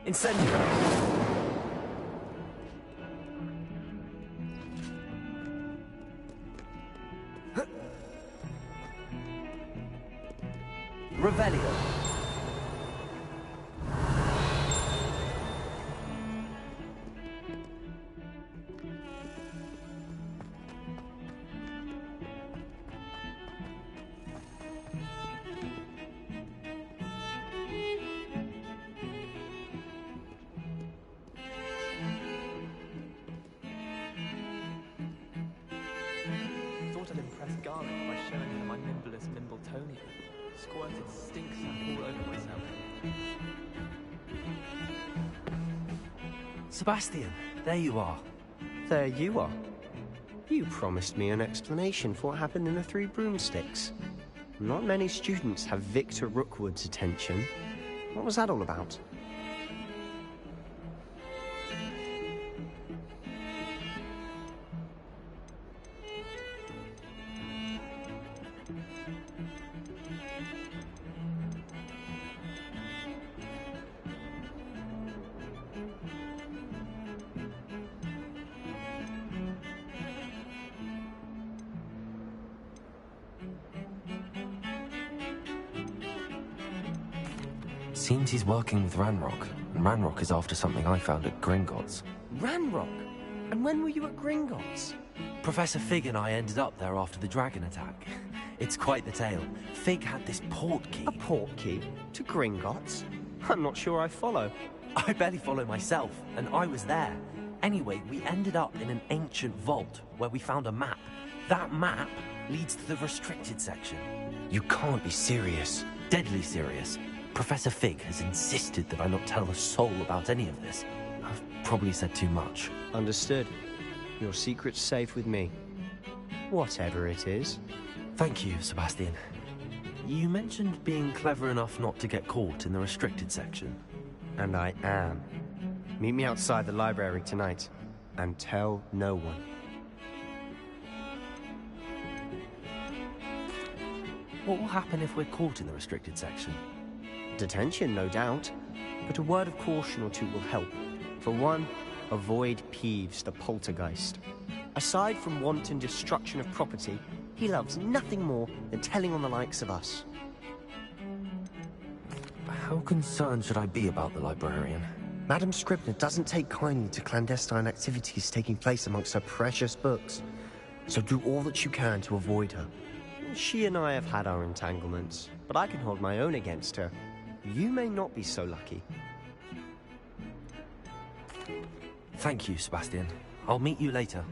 Incendiary! Revelio! Thought I'd impress Garlic by showing her my nimblest Mimbletonia. Squirted stink sap all over myself. Sebastian, there you are. There you are. You promised me an explanation for what happened in the Three Broomsticks. Not many students have Victor Rookwood's attention. What was that all about? Seems he's working with Ranrock, and Ranrock is after something I found at Gringotts. Ranrock? And when were you at Gringotts? Professor Fig and I ended up there after the dragon attack. It's quite the tale. Fig had this port key. A port key? To Gringotts? I'm not sure I follow. I barely follow myself, and I was there. Anyway, we ended up in an ancient vault where we found a map. That map leads to the restricted section. You can't be serious. Deadly serious. Professor Fig has insisted that I not tell a soul about any of this. I've probably said too much. Understood. Your secret's safe with me. Whatever it is. Thank you, Sebastian. You mentioned being clever enough not to get caught in the restricted section. And I am. Meet me outside the library tonight, and tell no one. What will happen if we're caught in the restricted section? Detention, no doubt. But a word of caution or two will help. For one, avoid Peeves, the poltergeist. Aside from wanton destruction of property, he loves nothing more than telling on the likes of us. How concerned should I be about the librarian? Madam Scribner doesn't take kindly to clandestine activities taking place amongst her precious books. So do all that you can to avoid her. She and I have had our entanglements, but I can hold my own against her. You may not be so lucky. Thank you, Sebastian. I'll meet you later.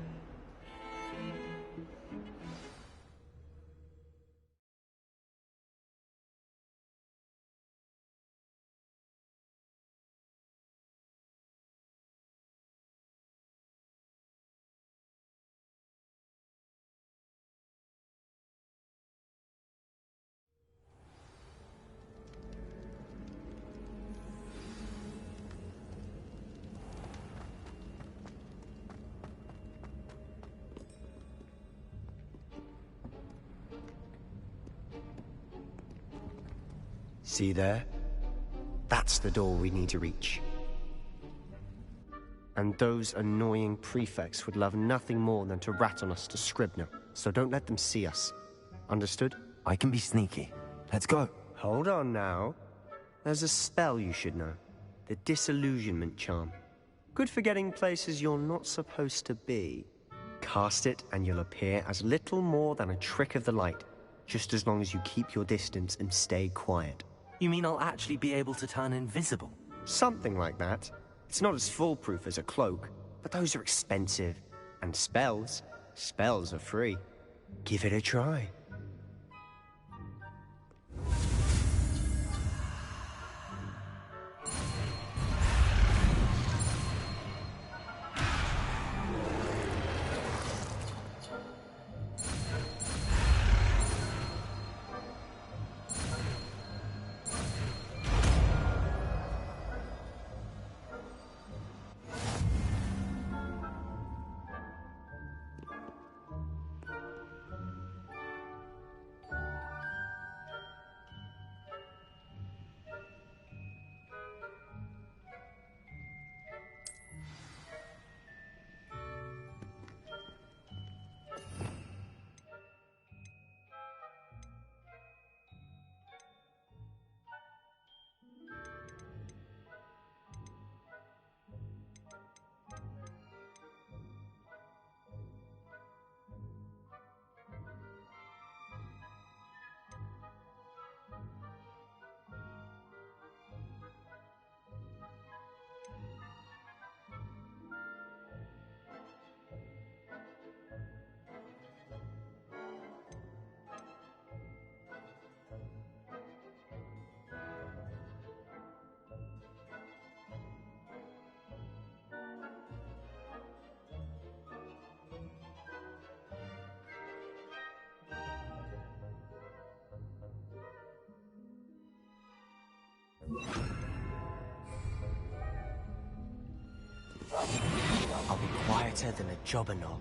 See there? That's the door we need to reach. And those annoying prefects would love nothing more than to rat on us to Scribner, so don't let them see us. Understood? I can be sneaky. Let's go. Hold on now. There's a spell you should know. The Disillusionment Charm. Good for getting places you're not supposed to be. Cast it and you'll appear as little more than a trick of the light, just as long as you keep your distance and stay quiet. You mean I'll actually be able to turn invisible? Something like that. It's not as foolproof as a cloak, but those are expensive. And spells are free. Give it a try. better than a jobberknoll.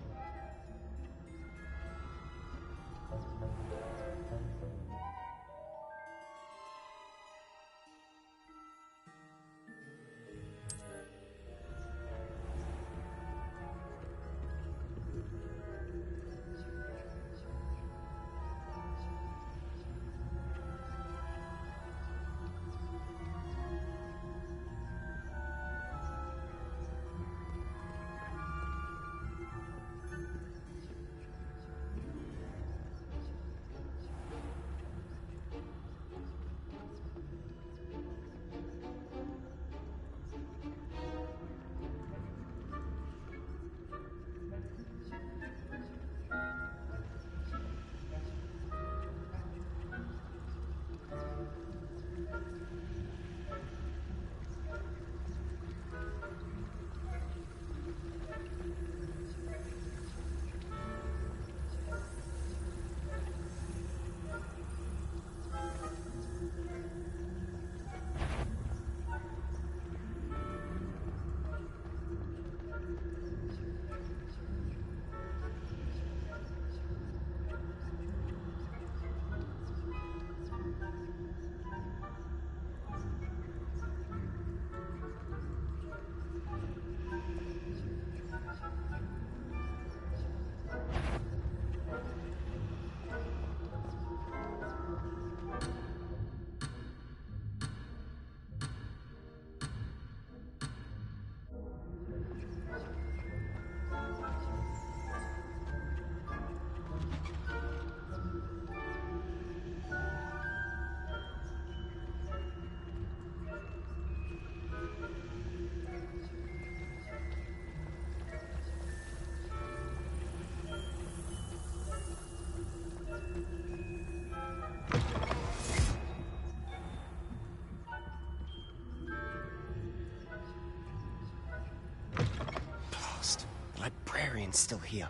Librarian's still here.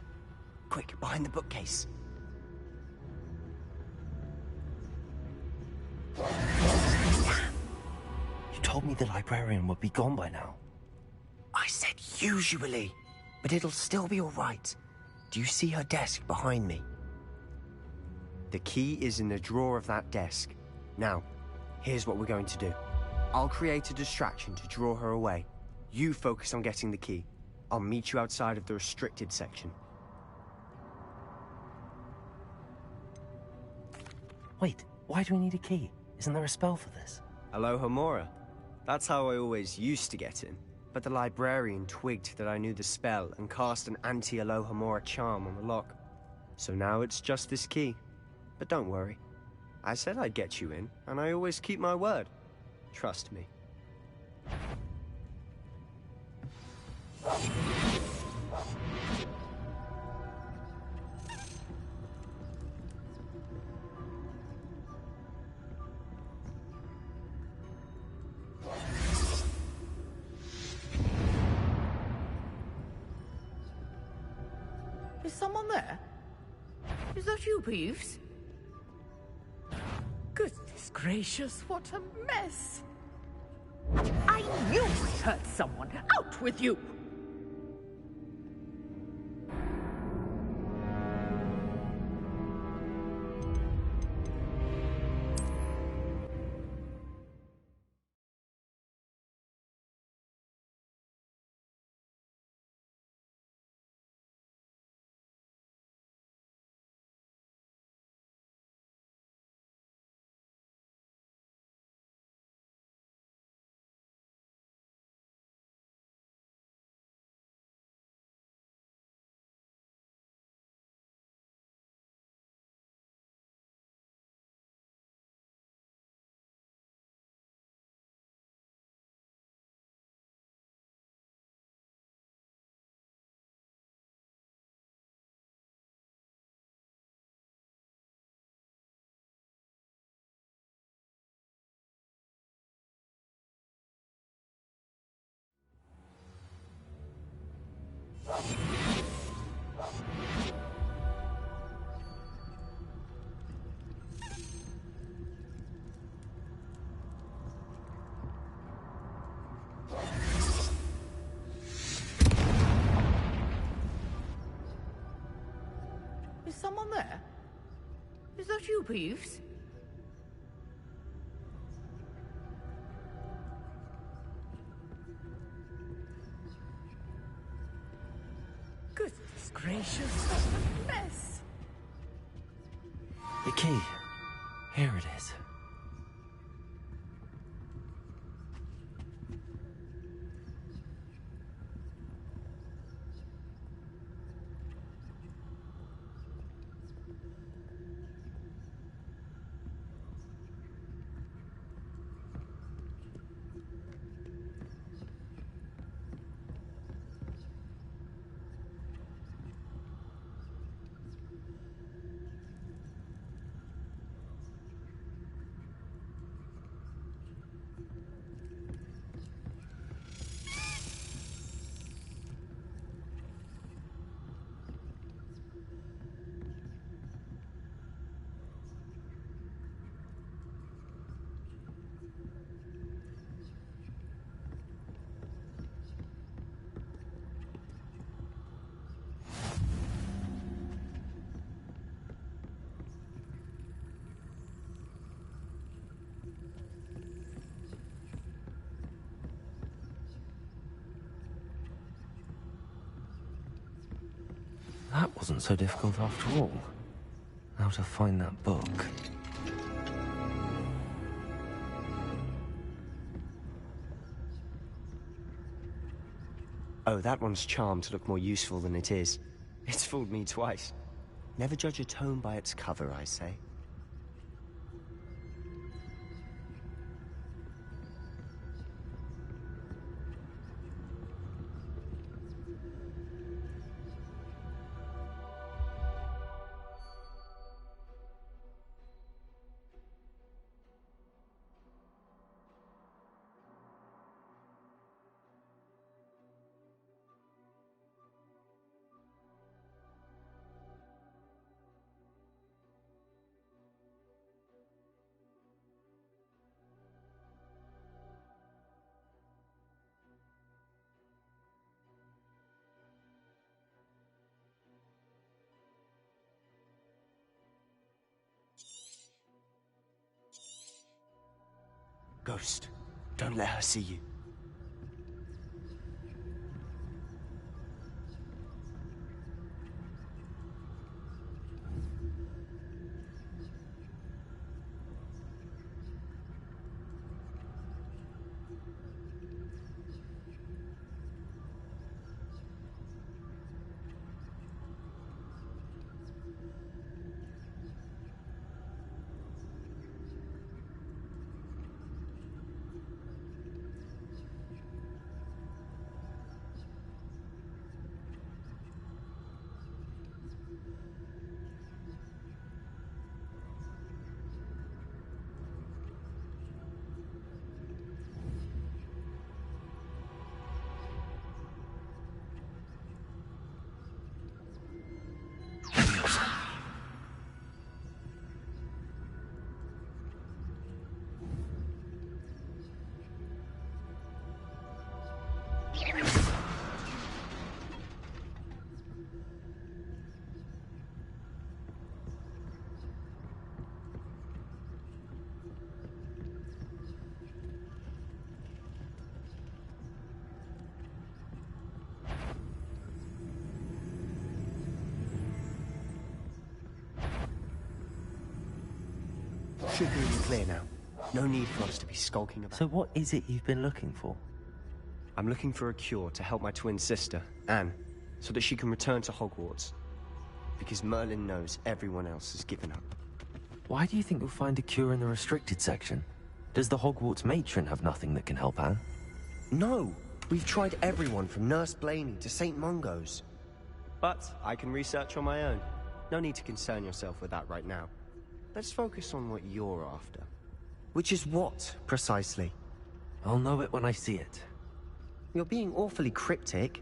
Quick, behind the bookcase. You told me the librarian would be gone by now. I said usually, but it'll still be all right. Do you see her desk behind me? The key is in the drawer of that desk. Now, here's what we're going to do. I'll create a distraction to draw her away. You focus on getting the key. I'll meet you outside of the restricted section. Wait, why do we need a key? Isn't there a spell for this? Alohomora. That's how I always used to get in. But the librarian twigged that I knew the spell and cast an anti-Alohomora charm on the lock. So now it's just this key. But don't worry. I said I'd get you in, and I always keep my word. Trust me. Is someone there? Is that you, Peeves? Goodness gracious, what a mess! I knew I heard someone! Out with you! someone there? Is that you, Peeves? Goodness gracious, what a mess! The key. Here it is. That wasn't so difficult after all. How to find that book. Oh, that one's charmed to look more useful than it is. It's fooled me twice. Never judge a tome by its cover, I say. Ghost, don't let her see you. Should be clear now. No need for us to be skulking about. So what is it you've been looking for? I'm looking for a cure to help my twin sister, Anne, so that she can return to Hogwarts. Because Merlin knows everyone else has given up. Why do you think you'll find a cure in the restricted section? Does the Hogwarts matron have nothing that can help Anne? No! We've tried everyone from Nurse Blaney to St. Mungo's. But I can research on my own. No need to concern yourself with that right now. Let's focus on what you're after. Which is what, precisely? I'll know it when I see it. You're being awfully cryptic.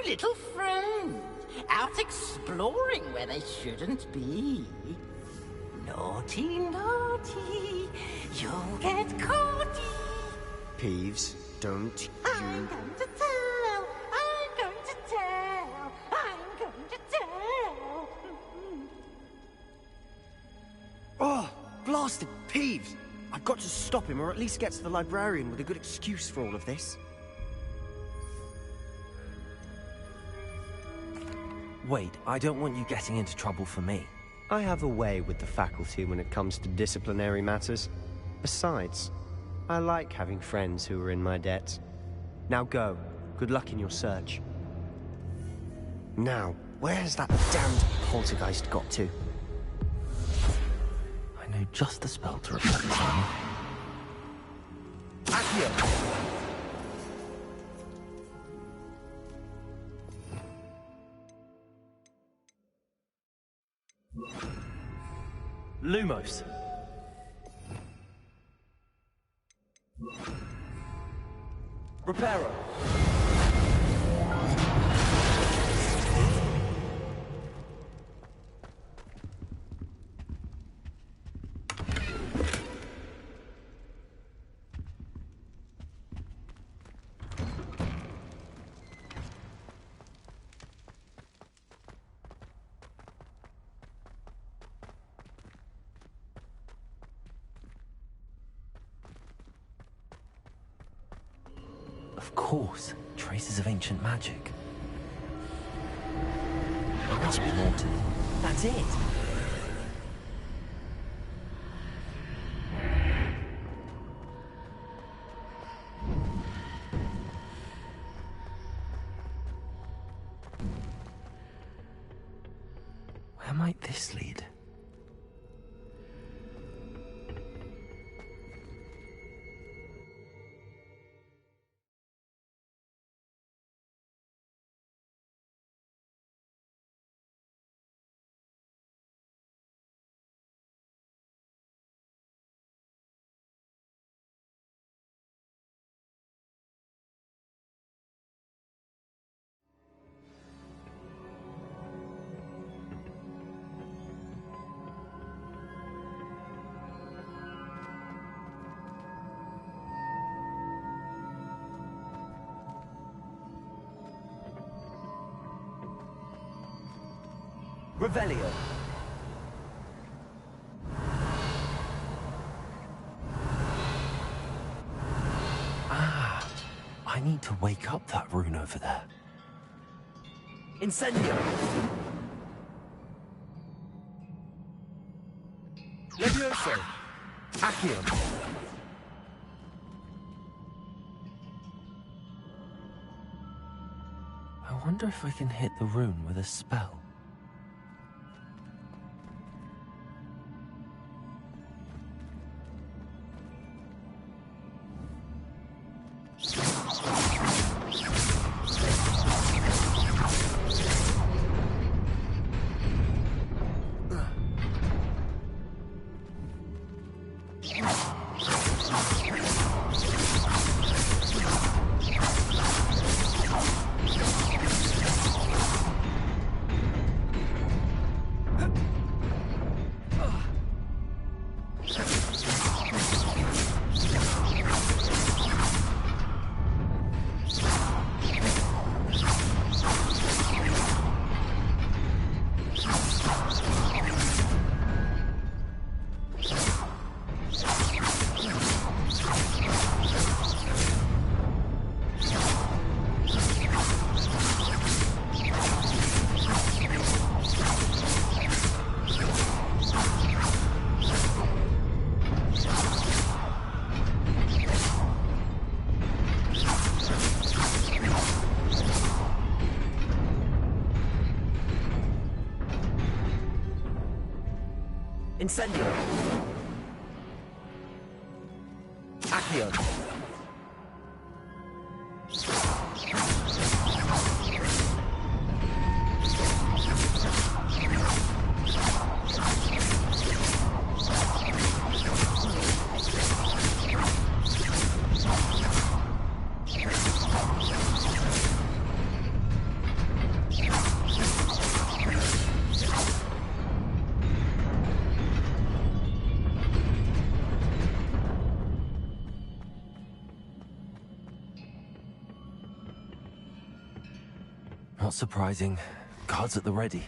little friend, out exploring where they shouldn't be. Naughty, naughty, you'll get caughty. Peeves, don't I'm you... going to tell, I'm going to tell, I'm going to tell. Oh, blasted Peeves! I've got to stop him, or at least get to the librarian with a good excuse for all of this. Wait, I don't want you getting into trouble for me. I have a way with the faculty when it comes to disciplinary matters. Besides, I like having friends who are in my debt. Now go. Good luck in your search. Now, where's that damned poltergeist got to? I know just the spell to replace him. Accio! Lumos. Reparo. Of course, traces of ancient magic. There must be more to it. That's it! Where might this lead? Revelio. Ah, I need to wake up that rune over there. Incendio. Levioso. Accio. I wonder if I can hit the rune with a spell. Incendio. Accio. Not surprising. Guards at the ready.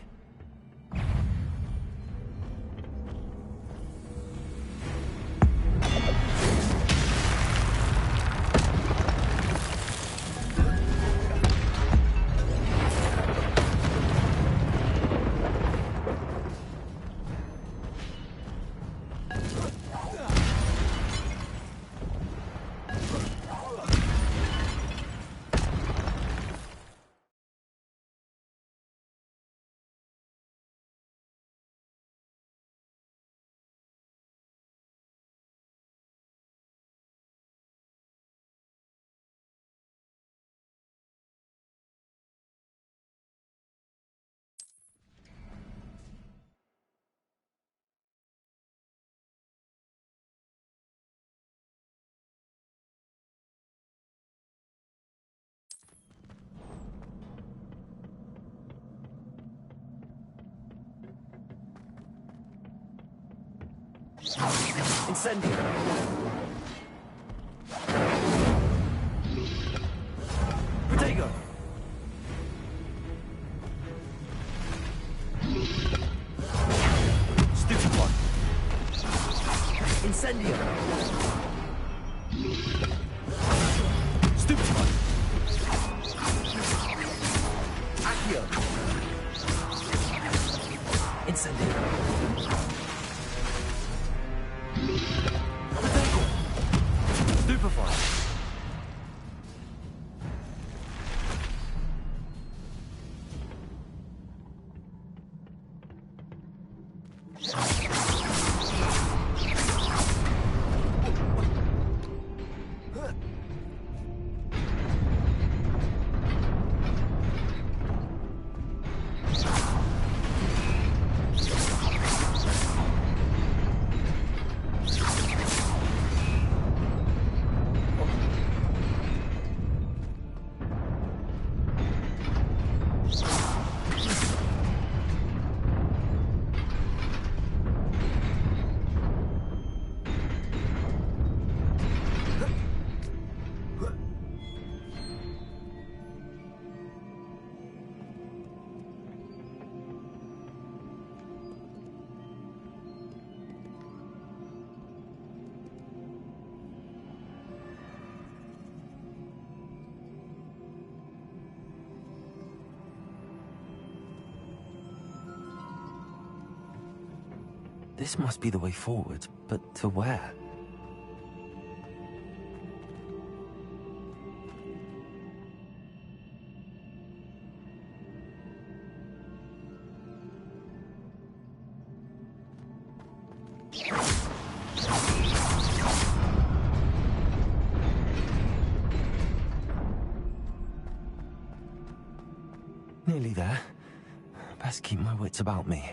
Incendio! Protego! Stupid one! Incendio! Stupid one! Accio! Incendio! Stupefy! This must be the way forward, but to where? Nearly there. Best keep my wits about me.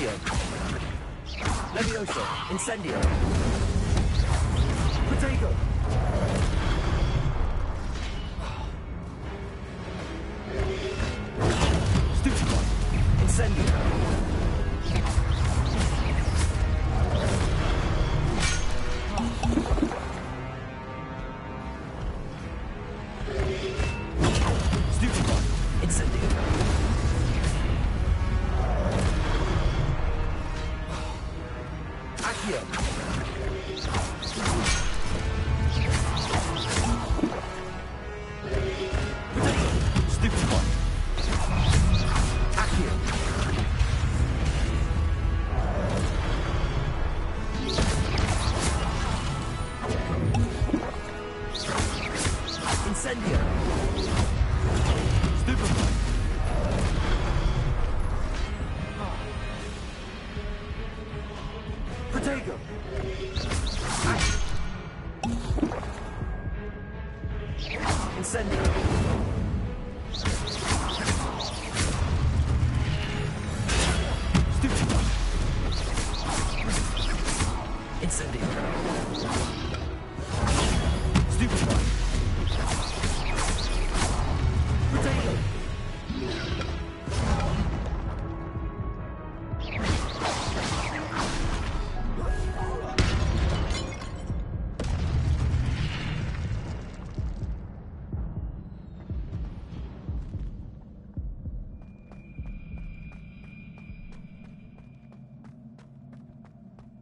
Accio. Levioso. Incendio. Potato. Stupefy. Incendio. Stupefy. Incendio. Accio. Stupefy. Accio. Incendio. Stupefy. Protego. Incendio. Stupefy. Incendio. Stupefy. Potato.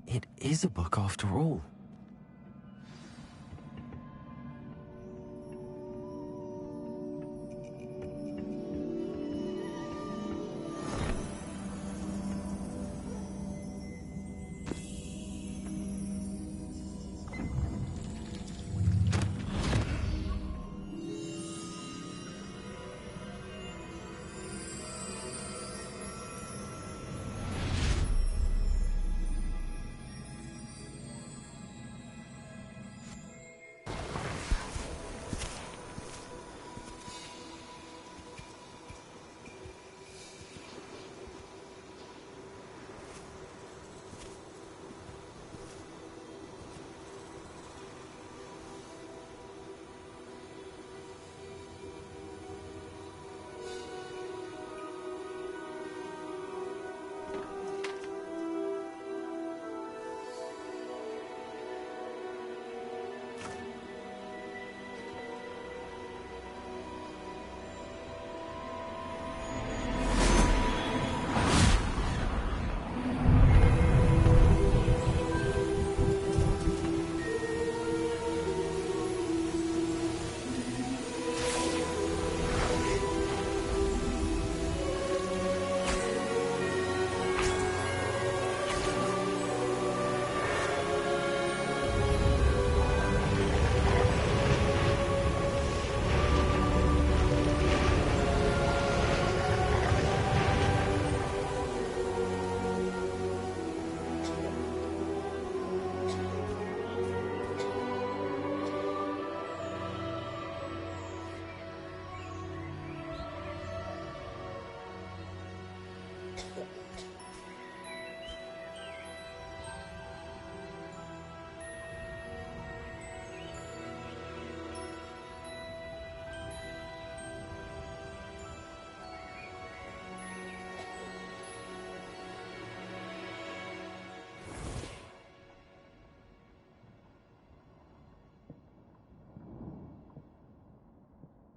It is a book after all.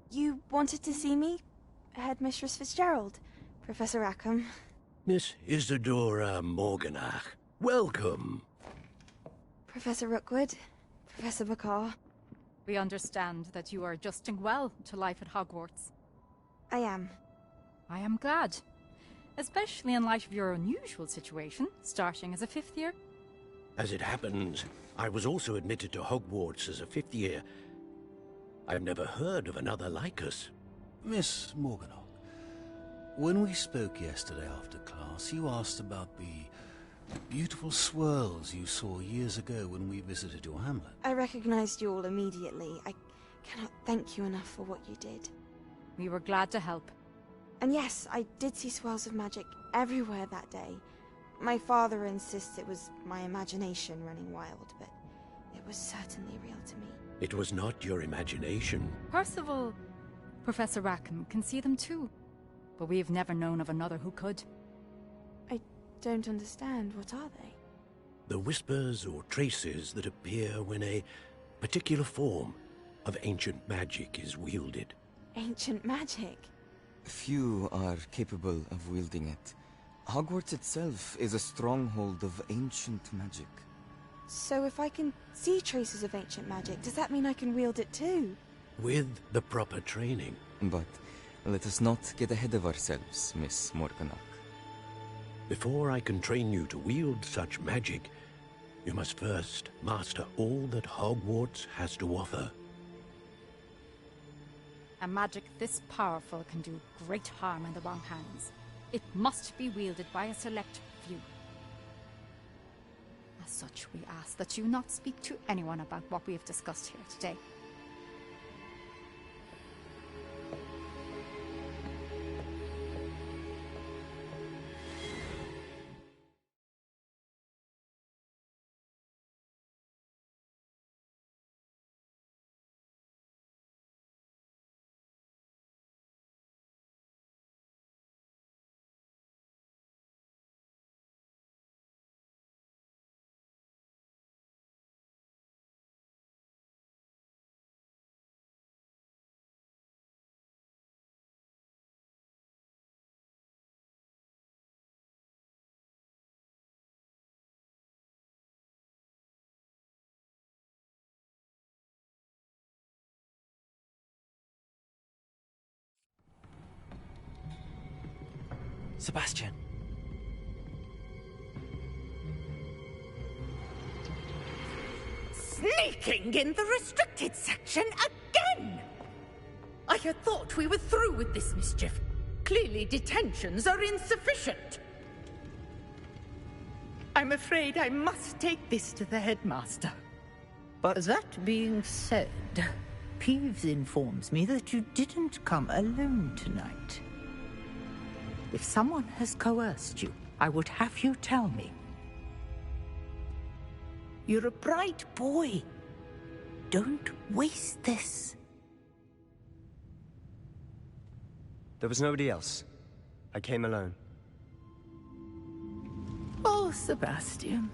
You wanted to see me? Headmistress Fitzgerald, Professor Rackham. Miss Isadora Morganach, welcome. Professor Rookwood, Professor Bakar. We understand that you are adjusting well to life at Hogwarts. I am. I am glad. Especially in light of your unusual situation, starting as a 5th year. As it happens, I was also admitted to Hogwarts as a 5th year. I've never heard of another like us. Miss Morganach, when we spoke yesterday after class, you asked about the beautiful swirls you saw years ago when we visited your hamlet. I recognized you all immediately. I cannot thank you enough for what you did. We were glad to help. And yes, I did see swirls of magic everywhere that day. My father insists it was my imagination running wild, but it was certainly real to me. It was not your imagination. Percival, Professor Rackham can see them too. But we've never known of another who could. I don't understand. What are they? The whispers or traces that appear when a particular form of ancient magic is wielded. Ancient magic? Few are capable of wielding it. Hogwarts itself is a stronghold of ancient magic. So if I can see traces of ancient magic, does that mean I can wield it too? With the proper training. But let us not get ahead of ourselves, Miss Morganach. Before I can train you to wield such magic, you must first master all that Hogwarts has to offer. A magic this powerful can do great harm in the wrong hands. It must be wielded by a select few. As such, we ask that you not speak to anyone about what we have discussed here today. Sebastian. Sneaking in the restricted section again! I had thought we were through with this mischief. Clearly detentions are insufficient. I'm afraid I must take this to the headmaster. But That being said, Peeves informs me that you didn't come alone tonight. If someone has coerced you, I would have you tell me. You're a bright boy. Don't waste this. there was nobody else. I came alone. Oh, Sebastian.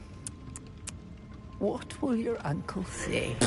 What will your uncle say?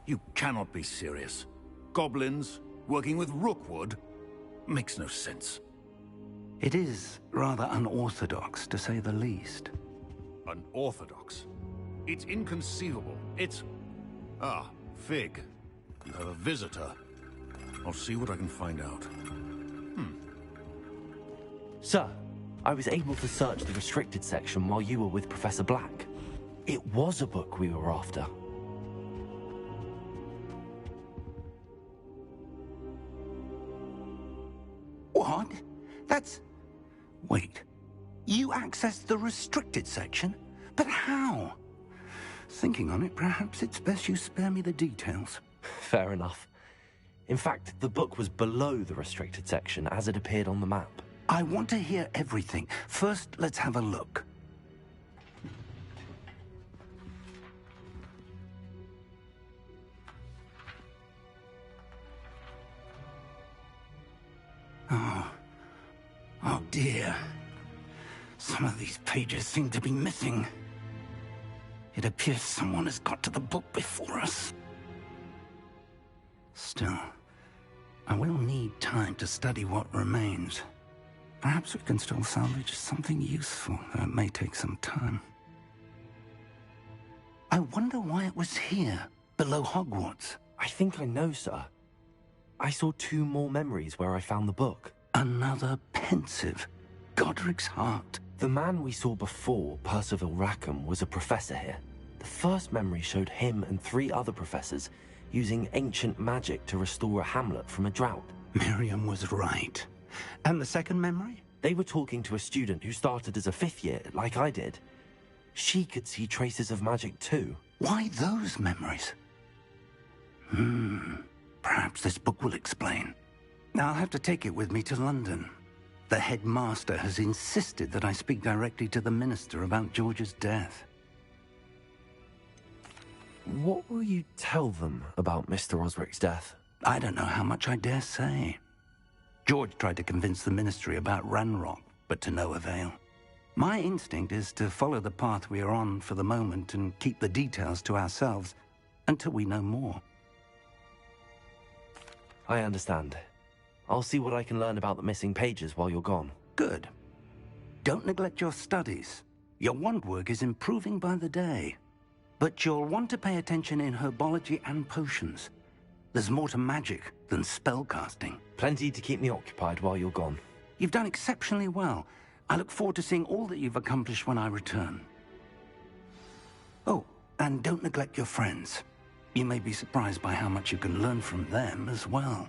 You cannot be serious. Goblins working with Rookwood? Makes no sense. It is rather unorthodox, to say the least. Unorthodox? It's inconceivable. It's... Ah, Fig. You have a visitor. I'll see what I can find out. Sir, I was able to search the restricted section while you were with Professor Black. It was a book we were after. What? That's... Wait. You accessed the restricted section? But how? Thinking on it, perhaps it's best you spare me the details. Fair enough. In fact, the book was below the restricted section as it appeared on the map. I want to hear everything. First, let's have a look. Oh dear. Some of these pages seem to be missing. It appears someone has got to the book before us. Still, I will need time to study what remains. Perhaps we can still salvage something useful, though it may take some time. I wonder why it was here, below Hogwarts. I think I know, sir. I saw 2 more memories where I found the book. Another pensive. Godric's heart. The man we saw before, Percival Rackham, was a professor here. The first memory showed him and 3 other professors using ancient magic to restore a hamlet from a drought. Miriam was right. And the second memory? They were talking to a student who started as a 5th year, like I did. She could see traces of magic too. Why those memories? Perhaps this book will explain. I'll have to take it with me to London. The headmaster has insisted that I speak directly to the minister about George's death. What will you tell them about Mr. Osric's death? I don't know how much I dare say. George tried to convince the ministry about Ranrock, but to no avail. My instinct is to follow the path we are on for the moment and keep the details to ourselves until we know more. I understand. I'll see what I can learn about the missing pages while you're gone. Good. Don't neglect your studies. Your wand work is improving by the day. But you'll want to pay attention in herbology and potions. There's more to magic than spellcasting. Plenty to keep me occupied while you're gone. You've done exceptionally well. I look forward to seeing all that you've accomplished when I return. Oh, and don't neglect your friends. You may be surprised by how much you can learn from them as well.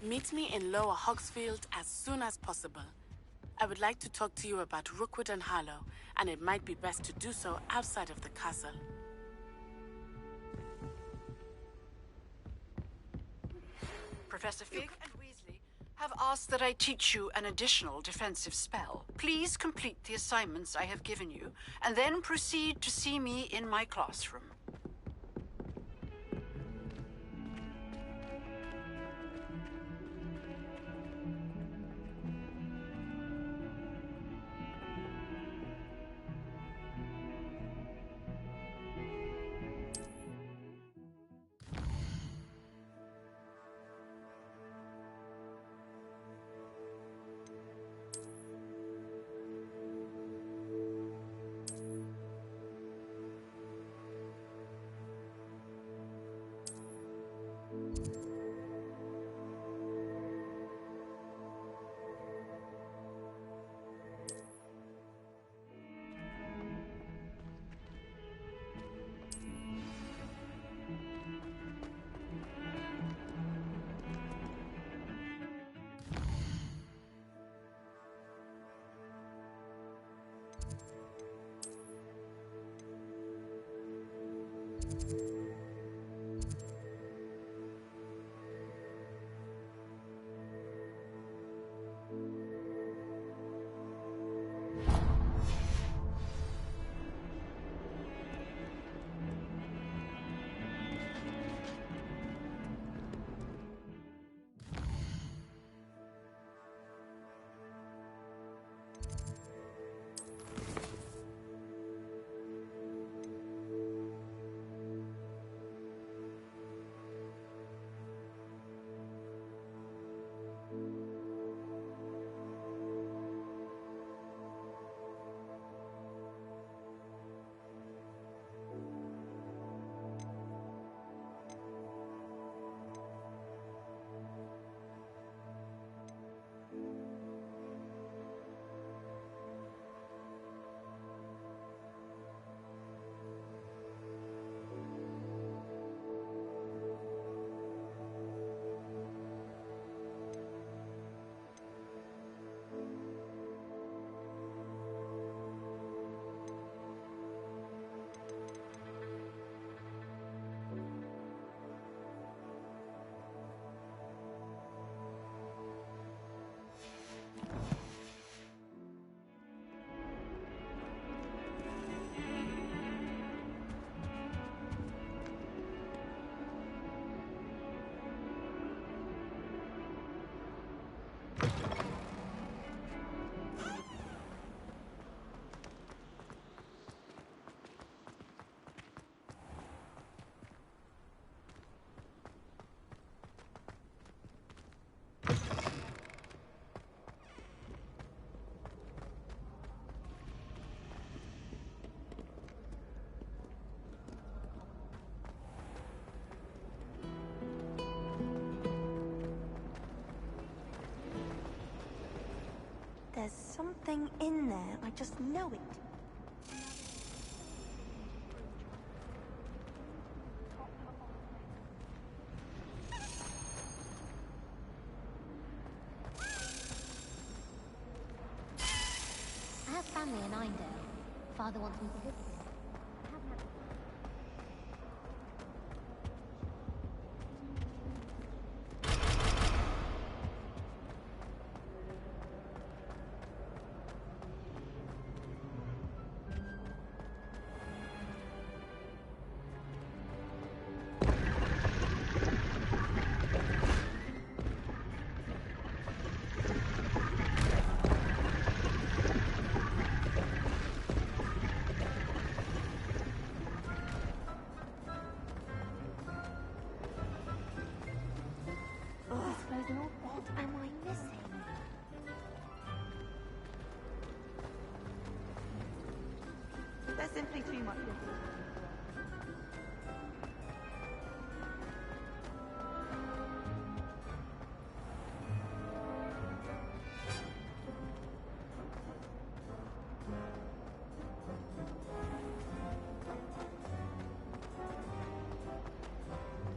Meet me in Lower Hogsfield as soon as possible. I would like to talk to you about Rookwood and Harlow, and it might be best to do so outside of the castle. Professor Fig and Weasley have asked that I teach you an additional defensive spell. Please complete the assignments I have given you, and then proceed to see me in my classroom. There's something in there. I just know it. I have family in Eindale. Father wants me to live here. I haven't had What am I missing? There's simply too much.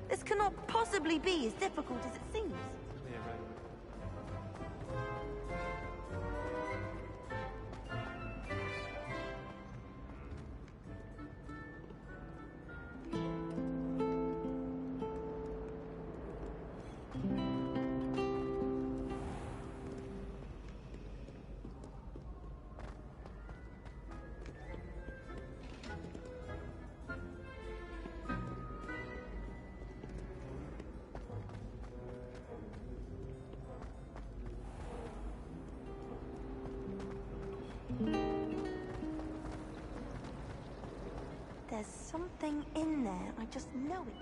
This cannot possibly be as difficult as it seems. Clear road. There's something in there. I just know it.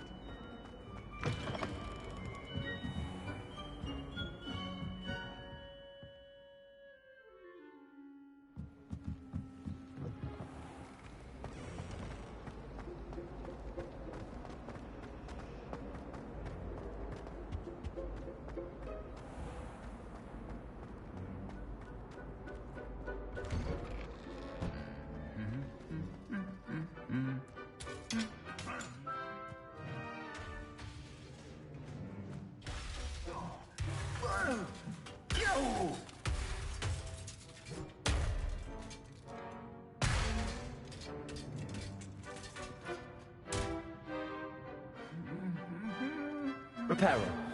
Reparo.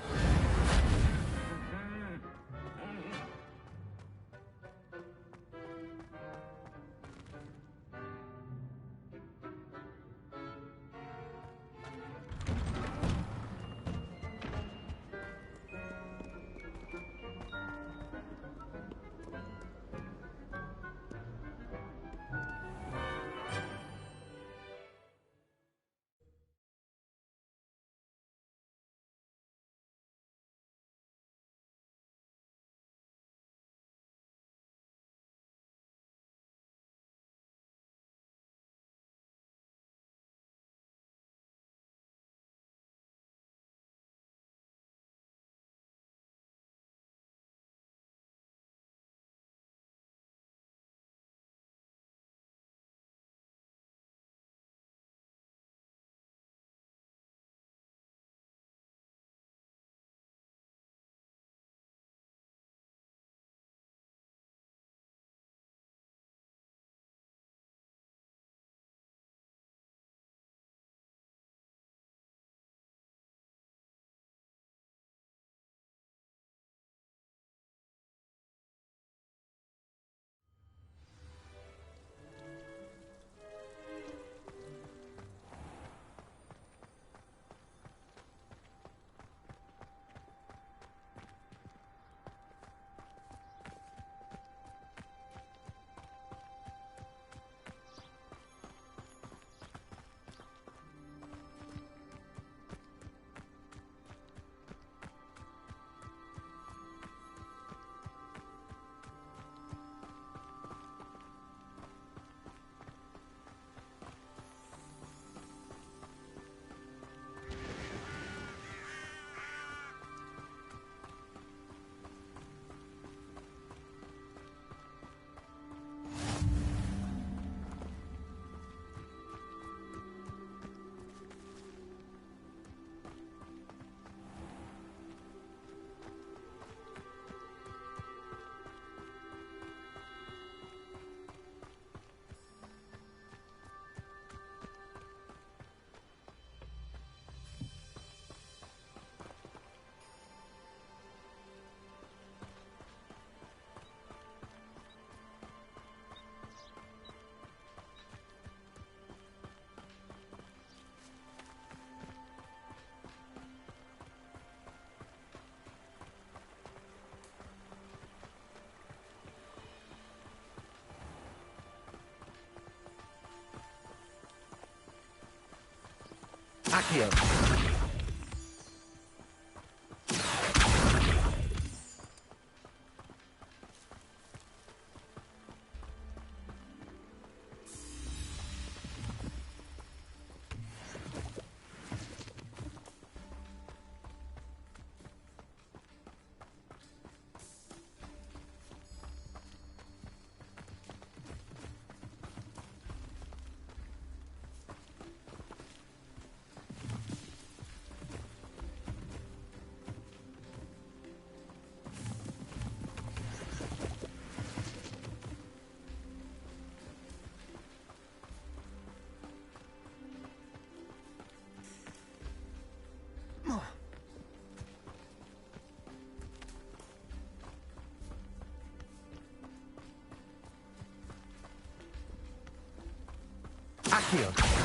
Accio. Accio.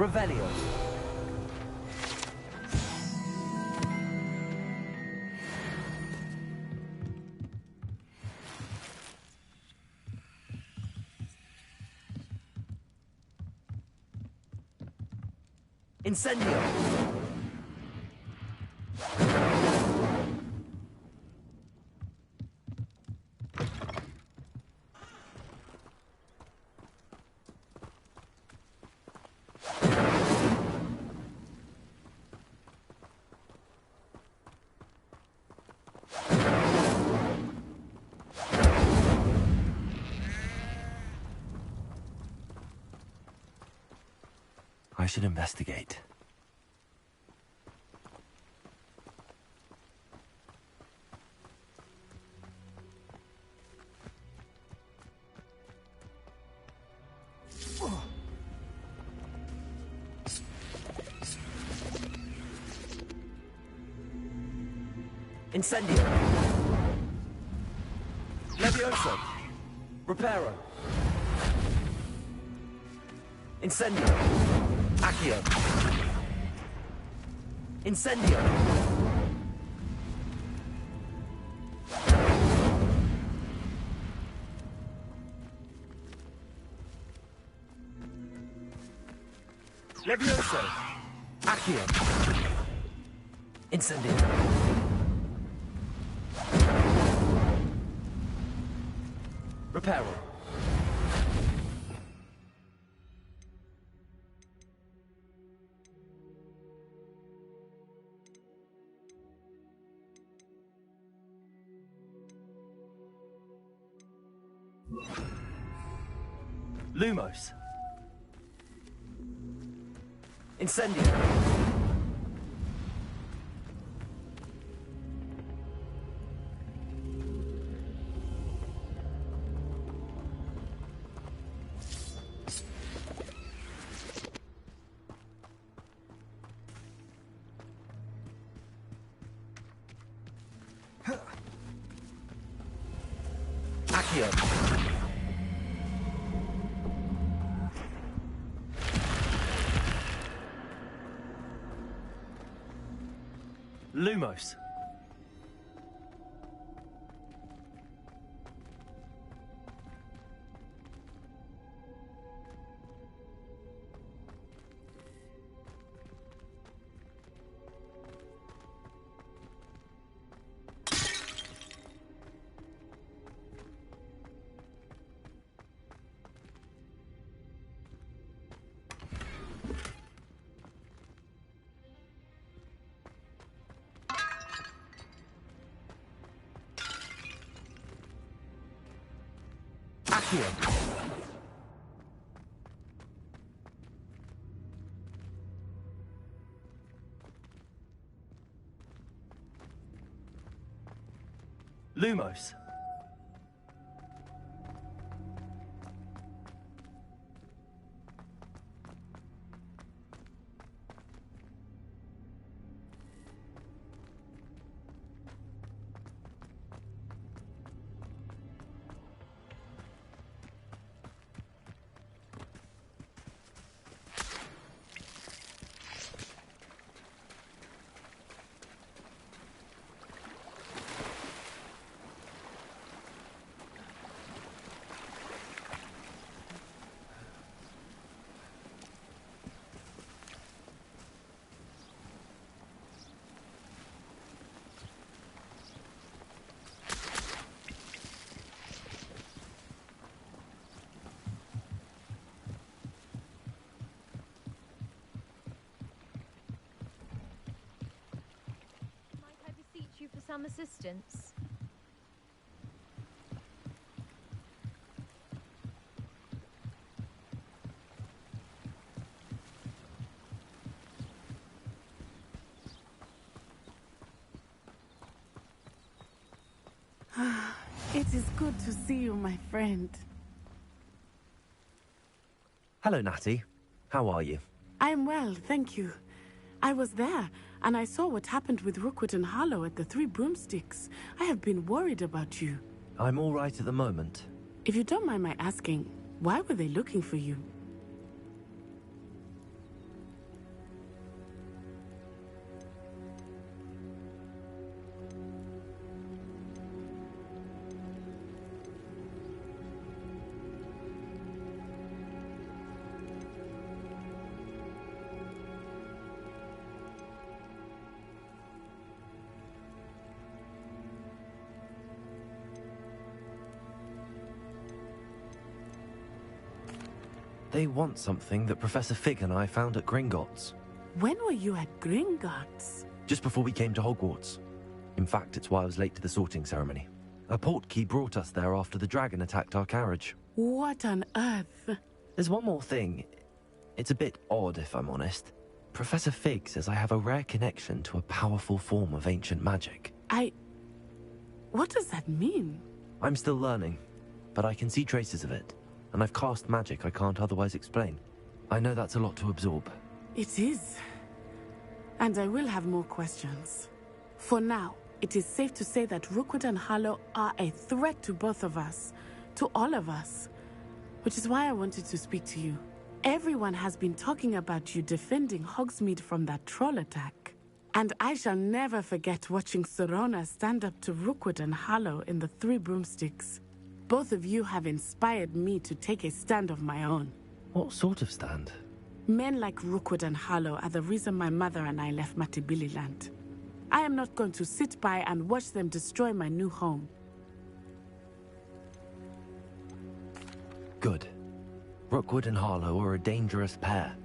Revelio. Incendio. I should investigate. Incendio. Levioso. Reparo. Incendio. Accio. Incendio. Levioso. Accio. Incendio. Reparo. Lumos. Incendio. Accio. Lumos. Accio. Lumos. You for some assistance? It is good to see you, my friend. Hello, Natty. How are you? I'm well, thank you. I was there, and I saw what happened with Rookwood and Harlow at the Three Broomsticks. I have been worried about you. I'm all right at the moment. If you don't mind my asking, why were they looking for you? They want something that Professor Fig and I found at Gringotts. When were you at Gringotts? Just before we came to Hogwarts. In fact, it's why I was late to the sorting ceremony. A portkey brought us there after the dragon attacked our carriage. What on earth? There's one more thing. It's a bit odd, if I'm honest. Professor Fig says I have a rare connection to a powerful form of ancient magic. What does that mean? I'm still learning, but I can see traces of it, and I've cast magic I can't otherwise explain. I know that's a lot to absorb. It is. And I will have more questions. For now, it is safe to say that Rookwood and Harlow are a threat to both of us, to all of us, which is why I wanted to speak to you. Everyone has been talking about you defending Hogsmeade from that troll attack. And I shall never forget watching Serona stand up to Rookwood and Harlow in the Three Broomsticks. Both of you have inspired me to take a stand of my own. What sort of stand? Men like Rookwood and Harlow are the reason my mother and I left Matabeleland. I am not going to sit by and watch them destroy my new home. Good. Rookwood and Harlow are a dangerous pair.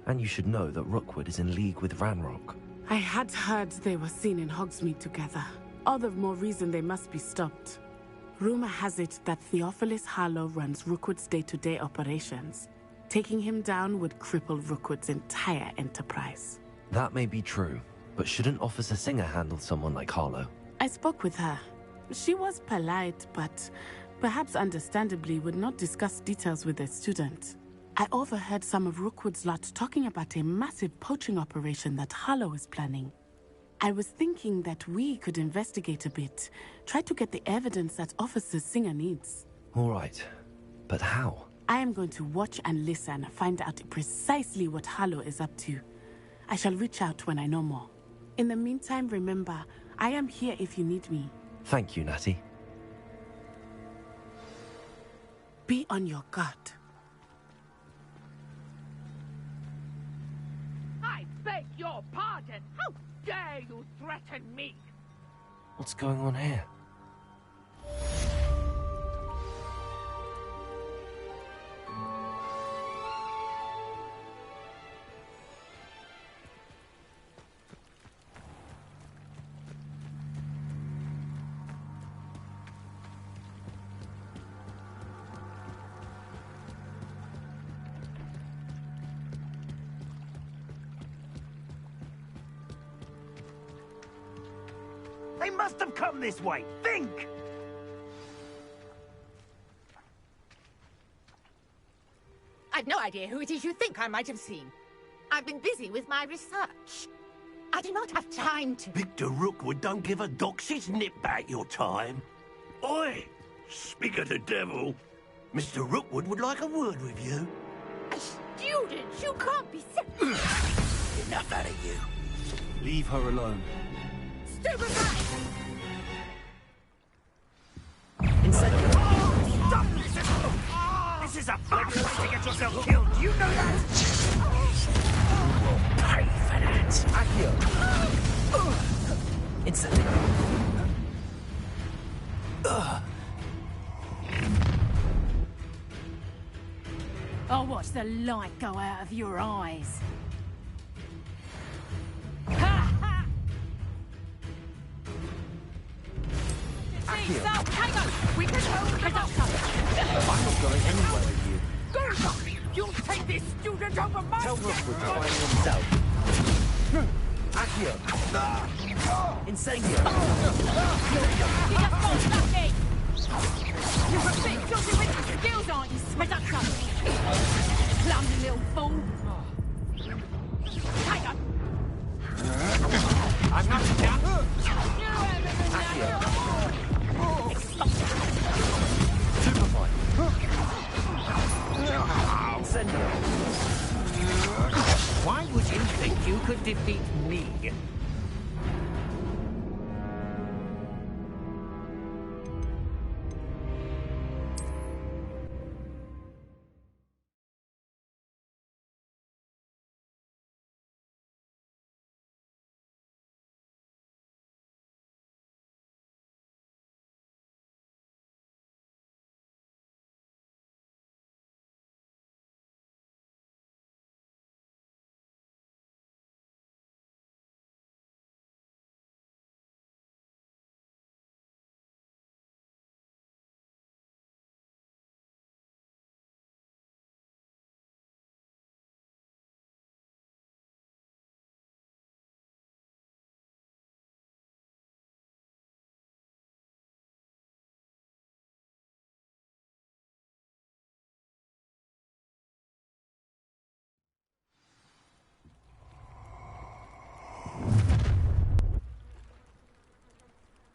And you should know that Rookwood is in league with Ranrock. I had heard they were seen in Hogsmeade together. All the more reason they must be stopped. Rumor has it that Theophilus Harlow runs Rookwood's day-to-day operations. Taking him down would cripple Rookwood's entire enterprise. That may be true, but shouldn't Officer Singer handle someone like Harlow? I spoke with her. She was polite, but perhaps understandably would not discuss details with a student. I overheard some of Rookwood's lot talking about a massive poaching operation that Harlow is planning. I was thinking that we could investigate a bit, try to get the evidence that Officer Singer needs. All right, but how? I am going to watch and listen, find out precisely what Harlow is up to. I shall reach out when I know more. In the meantime, remember, I am here if you need me. Thank you, Natty. Be on your guard. I beg your pardon. How dare you threaten me? What's going on here? They must have come this way. Think! I've no idea who it is you think I might have seen. I've been busy with my research. I do not have time to... Victor Rookwood don't give a doxy's nip back your time. Oi! Speak of the devil. Mr. Rookwood would like a word with you. A student? You can't be... Enough out of you. Leave her alone. Stupid guy! Stop this! This is a bad way to get yourself killed. You know that? You will pay for that. Accio. Instantly. I'll watch the light go out of your eyes. Accio. Hang on! We can hold it up! I'm not going anywhere with you. Go! You'll take this student over my Tell Rookwood to find himself. Accio. Incendio. You just got stuck in! You're a bit dodgy with your skills, aren't you, Smeducka? Clumsy little fool! Hang on! I'm not done. Accio. Superfly. Incendio. Why would you think you could defeat me?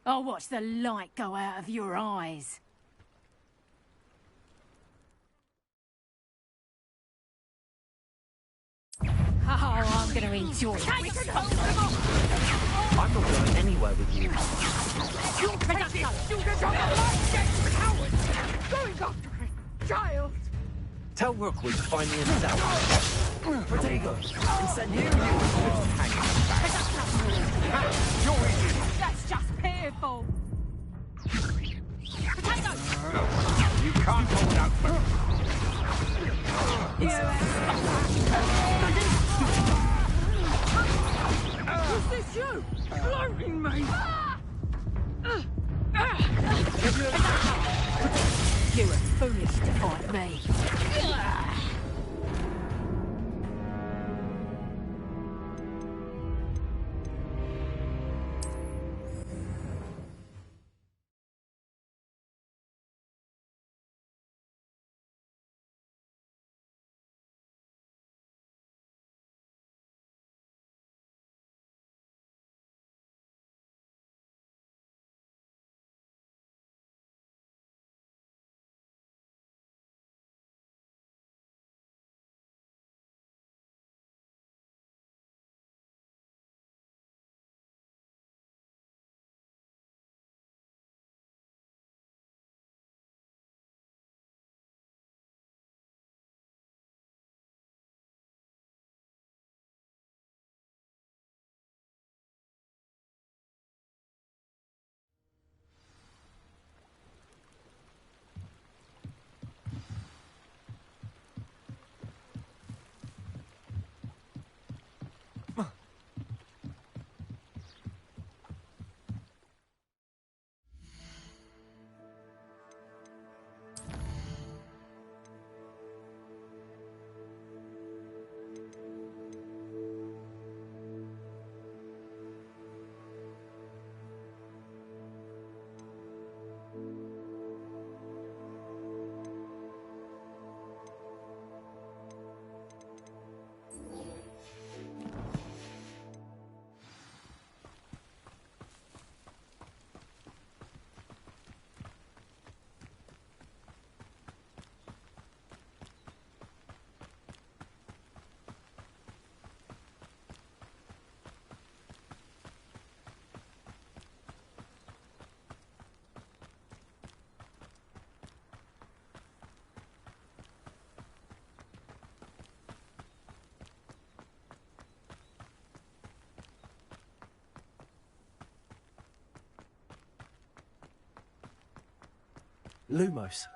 I'll watch the light go out of your eyes. Oh, I'm gonna enjoy it. I'm not going anywhere with you. You'll take this student on the light, coward! Going after his child! Tell Rookwood to find me himself. Protego, and send him you. You're easy. That's just pitiful. Potato! You can't hold out for Is this you? Floating me! You were foolish to fight me. Lumos.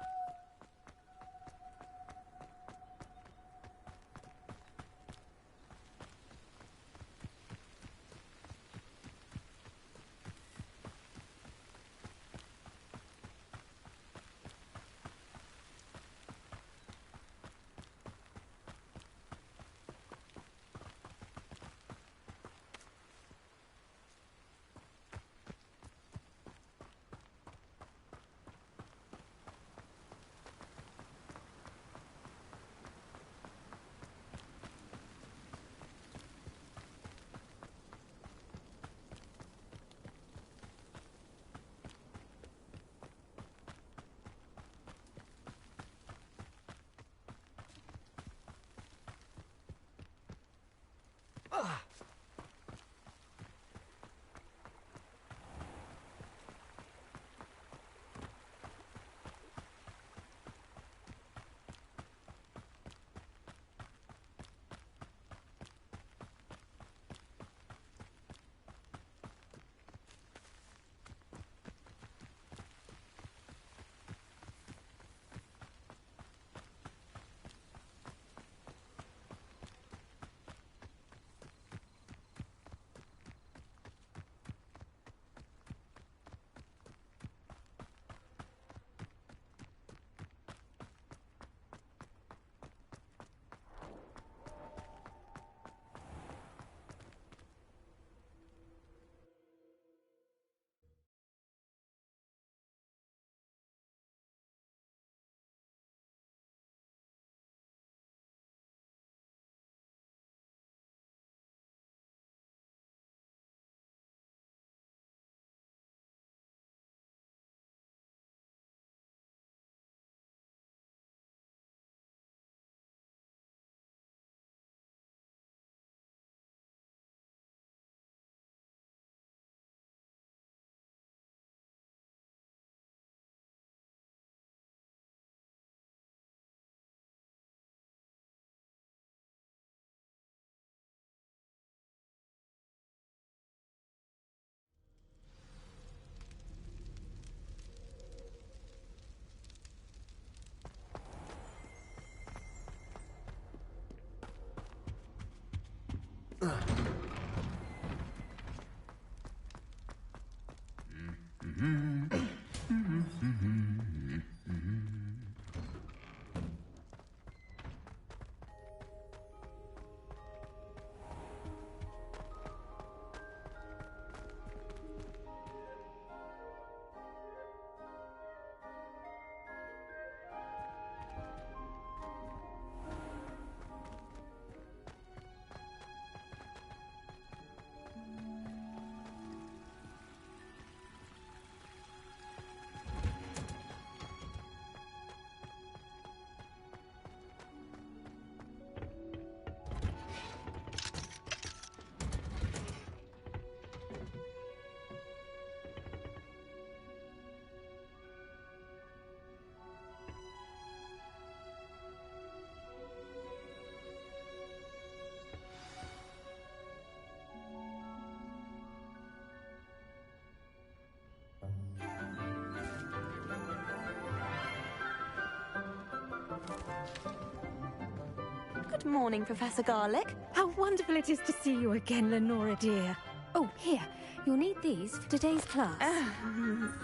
Good morning, Professor Garlick. How wonderful it is to see you again, Lenora dear. Oh, here. You'll need these for today's class.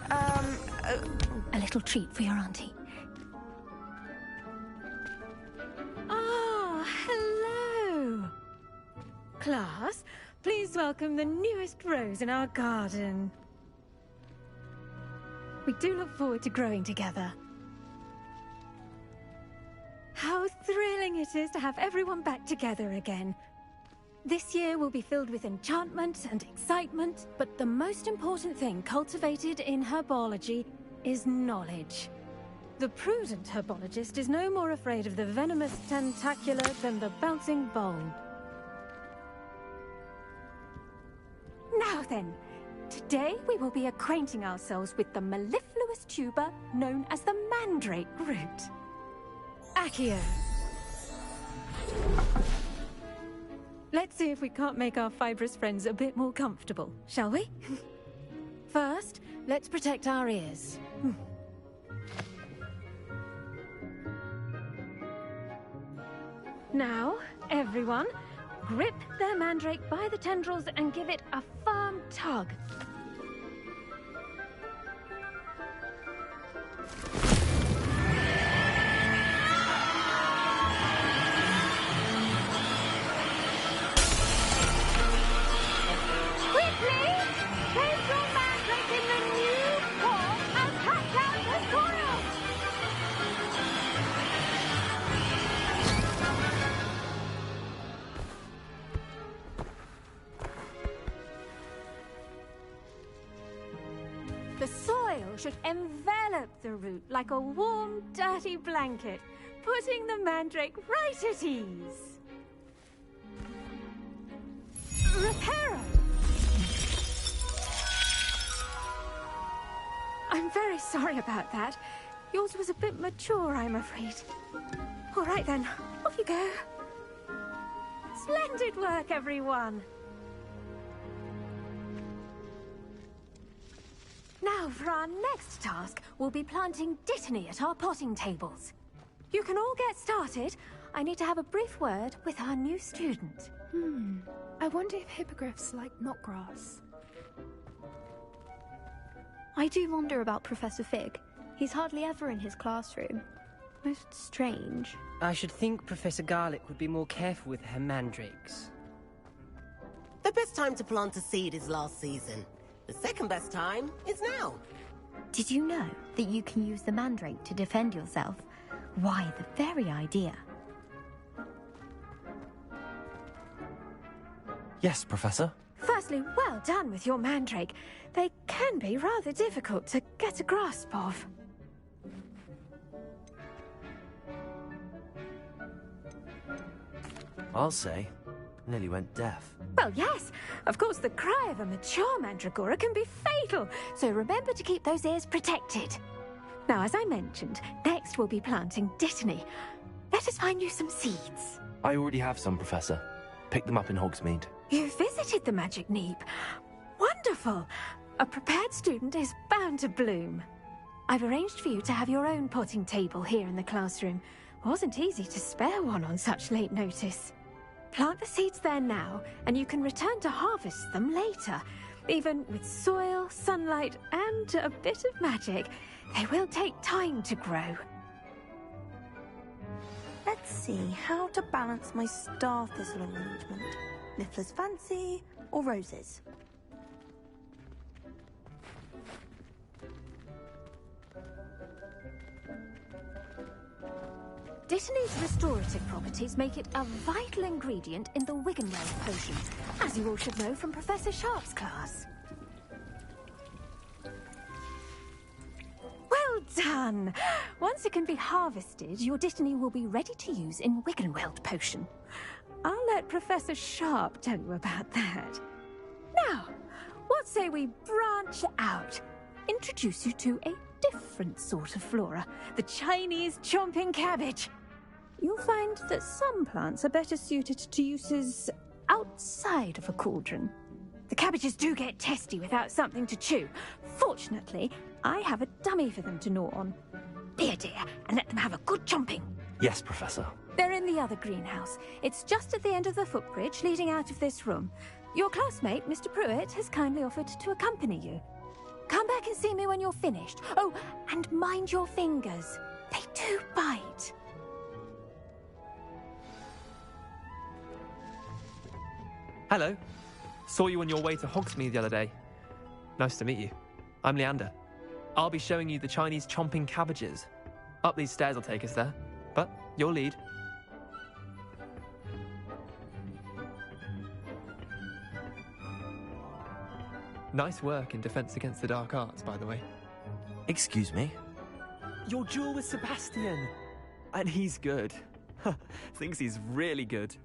A little treat for your auntie. Ah, hello. Class, please welcome the newest rose in our garden. We do look forward to growing together. How thrilling it is to have everyone back together again. This year will be filled with enchantment and excitement, but the most important thing cultivated in herbology is knowledge. The prudent herbologist is no more afraid of the venomous tentacula than the bouncing bulb. Now then, today we will be acquainting ourselves with the mellifluous tuber known as the mandrake root. Accio. Let's see if we can't make our fibrous friends a bit more comfortable, shall we? First, let's protect our ears. Now, everyone, grip their mandrake by the tendrils and give it a firm tug. The soil should envelop the root like a warm, dirty blanket, putting the mandrake right at ease. Reparo! I'm very sorry about that. Yours was a bit mature, I'm afraid. All right then, off you go. Splendid work, everyone. Now, for our next task, we'll be planting dittany at our potting tables. You can all get started. I need to have a brief word with our new student. I wonder if hippogriffs like knotgrass. I do wonder about Professor Fig. He's hardly ever in his classroom. Most strange. I should think Professor Garlick would be more careful with her mandrakes. The best time to plant a seed is last season. The second best time is now. Did you know that you can use the mandrake to defend yourself? Why, the very idea. Yes, Professor. Firstly, well done with your mandrake. They can be rather difficult to get a grasp of. I'll say, nearly went deaf. Well, yes. Of course, the cry of a mature mandragora can be fatal, so remember to keep those ears protected. Now, as I mentioned, next we'll be planting dittany. Let us find you some seeds. I already have some, Professor. Picked them up in Hogsmeade. You visited the Magic Neep. Wonderful. A prepared student is bound to bloom. I've arranged for you to have your own potting table here in the classroom. Wasn't easy to spare one on such late notice. Plant the seeds there now, and you can return to harvest them later. Even with soil, sunlight, and a bit of magic, they will take time to grow. Let's see how to balance my star thistle arrangement. Niffler's fancy or roses? Dittany's restorative properties make it a vital ingredient in the Wiggenweld potion, as you all should know from Professor Sharp's class. Well done! Once it can be harvested, your Dittany will be ready to use in Wiggenweld potion. I'll let Professor Sharp tell you about that. Now, what say we branch out? Introduce you to a different sort of flora, the Chinese chomping cabbage. You'll find that some plants are better suited to uses outside of a cauldron. The cabbages do get testy without something to chew. Fortunately, I have a dummy for them to gnaw on. Be a dear and let them have a good chomping. Yes, Professor. They're in the other greenhouse. It's just at the end of the footbridge leading out of this room. Your classmate, Mr. Pruitt, has kindly offered to accompany you. Come back and see me when you're finished. Oh, and mind your fingers. They do bite. Hello. Saw you on your way to Hogsmeade the other day. Nice to meet you. I'm Leander. I'll be showing you the Chinese chomping cabbages. Up these stairs will take us there, but your lead. Nice work in Defense Against the Dark Arts, by the way. Excuse me? Your duel with Sebastian! And he's good. Thinks he's really good.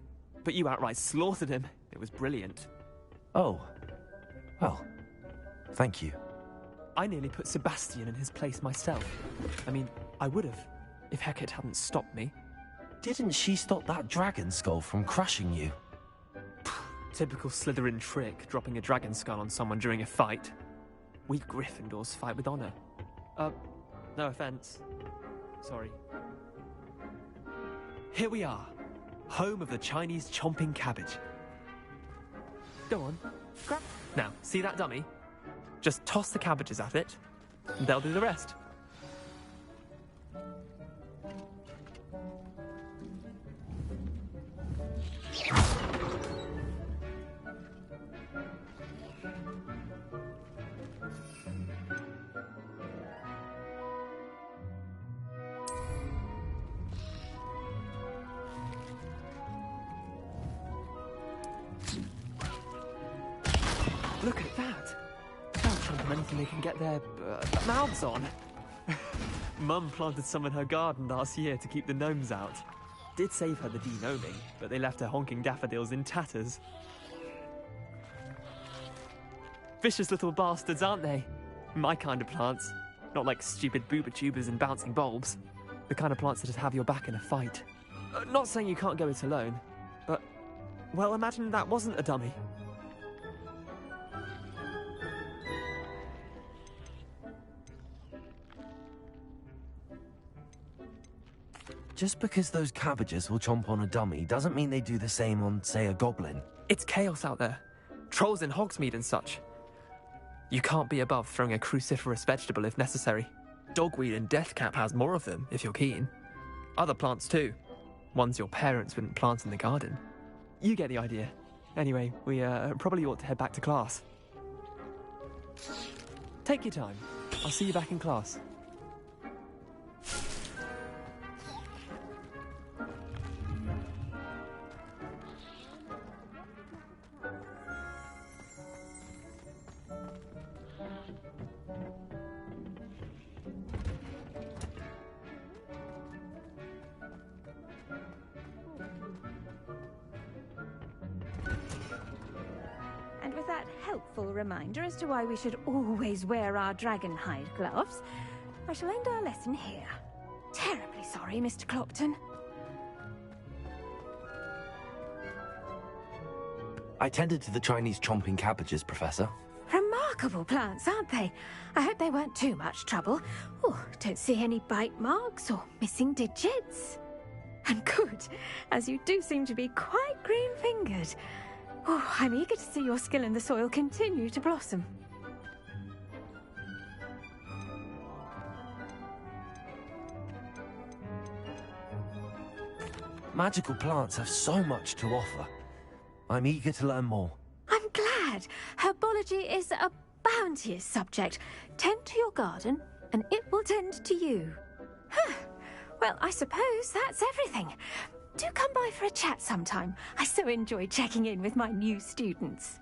But you outright slaughtered him. It was brilliant. Oh. Well, thank you. I nearly put Sebastian in his place myself. I mean, I would have, if Hecate hadn't stopped me. Didn't she stop that dragon skull from crushing you? Typical Slytherin trick, dropping a dragon skull on someone during a fight. We Gryffindors fight with honor. No offense. Sorry. Here we are, home of the Chinese chomping cabbage. Go on, grab. Now, see that dummy? Just toss the cabbages at it, and they'll do the rest. Look at that! They'll chomp on anything they can get their mouths on. Mum planted some in her garden last year to keep the gnomes out. Did save her the de-gnoming, but they left her honking daffodils in tatters. Vicious little bastards, aren't they? My kind of plants. Not like stupid booba-tubers and bouncing bulbs. The kind of plants that'd have your back in a fight. Not saying you can't go it alone, but, well, imagine that wasn't a dummy. Just because those cabbages will chomp on a dummy doesn't mean they do the same on, say, a goblin. It's chaos out there. Trolls in Hogsmeade and such. You can't be above throwing a cruciferous vegetable if necessary. Dogweed and deathcap has more of them, if you're keen. Other plants too. Ones your parents wouldn't plant in the garden. You get the idea. Anyway, we probably ought to head back to class. Take your time. I'll see you back in class. And with that helpful reminder as to why we should always wear our dragonhide gloves, I shall end our lesson here. Terribly sorry, Mr. Clopton. I tended to the Chinese chomping cabbages, Professor. Remarkable plants, aren't they? I hope they weren't too much trouble. Oh, don't see any bite marks or missing digits. And good, as you do seem to be quite green-fingered. Oh, I'm eager to see your skill in the soil continue to blossom. Magical plants have so much to offer. I'm eager to learn more. I'm glad. Herbology is a bounteous subject. Tend to your garden, and it will tend to you. Well, I suppose that's everything. Do come by for a chat sometime. I so enjoy checking in with my new students.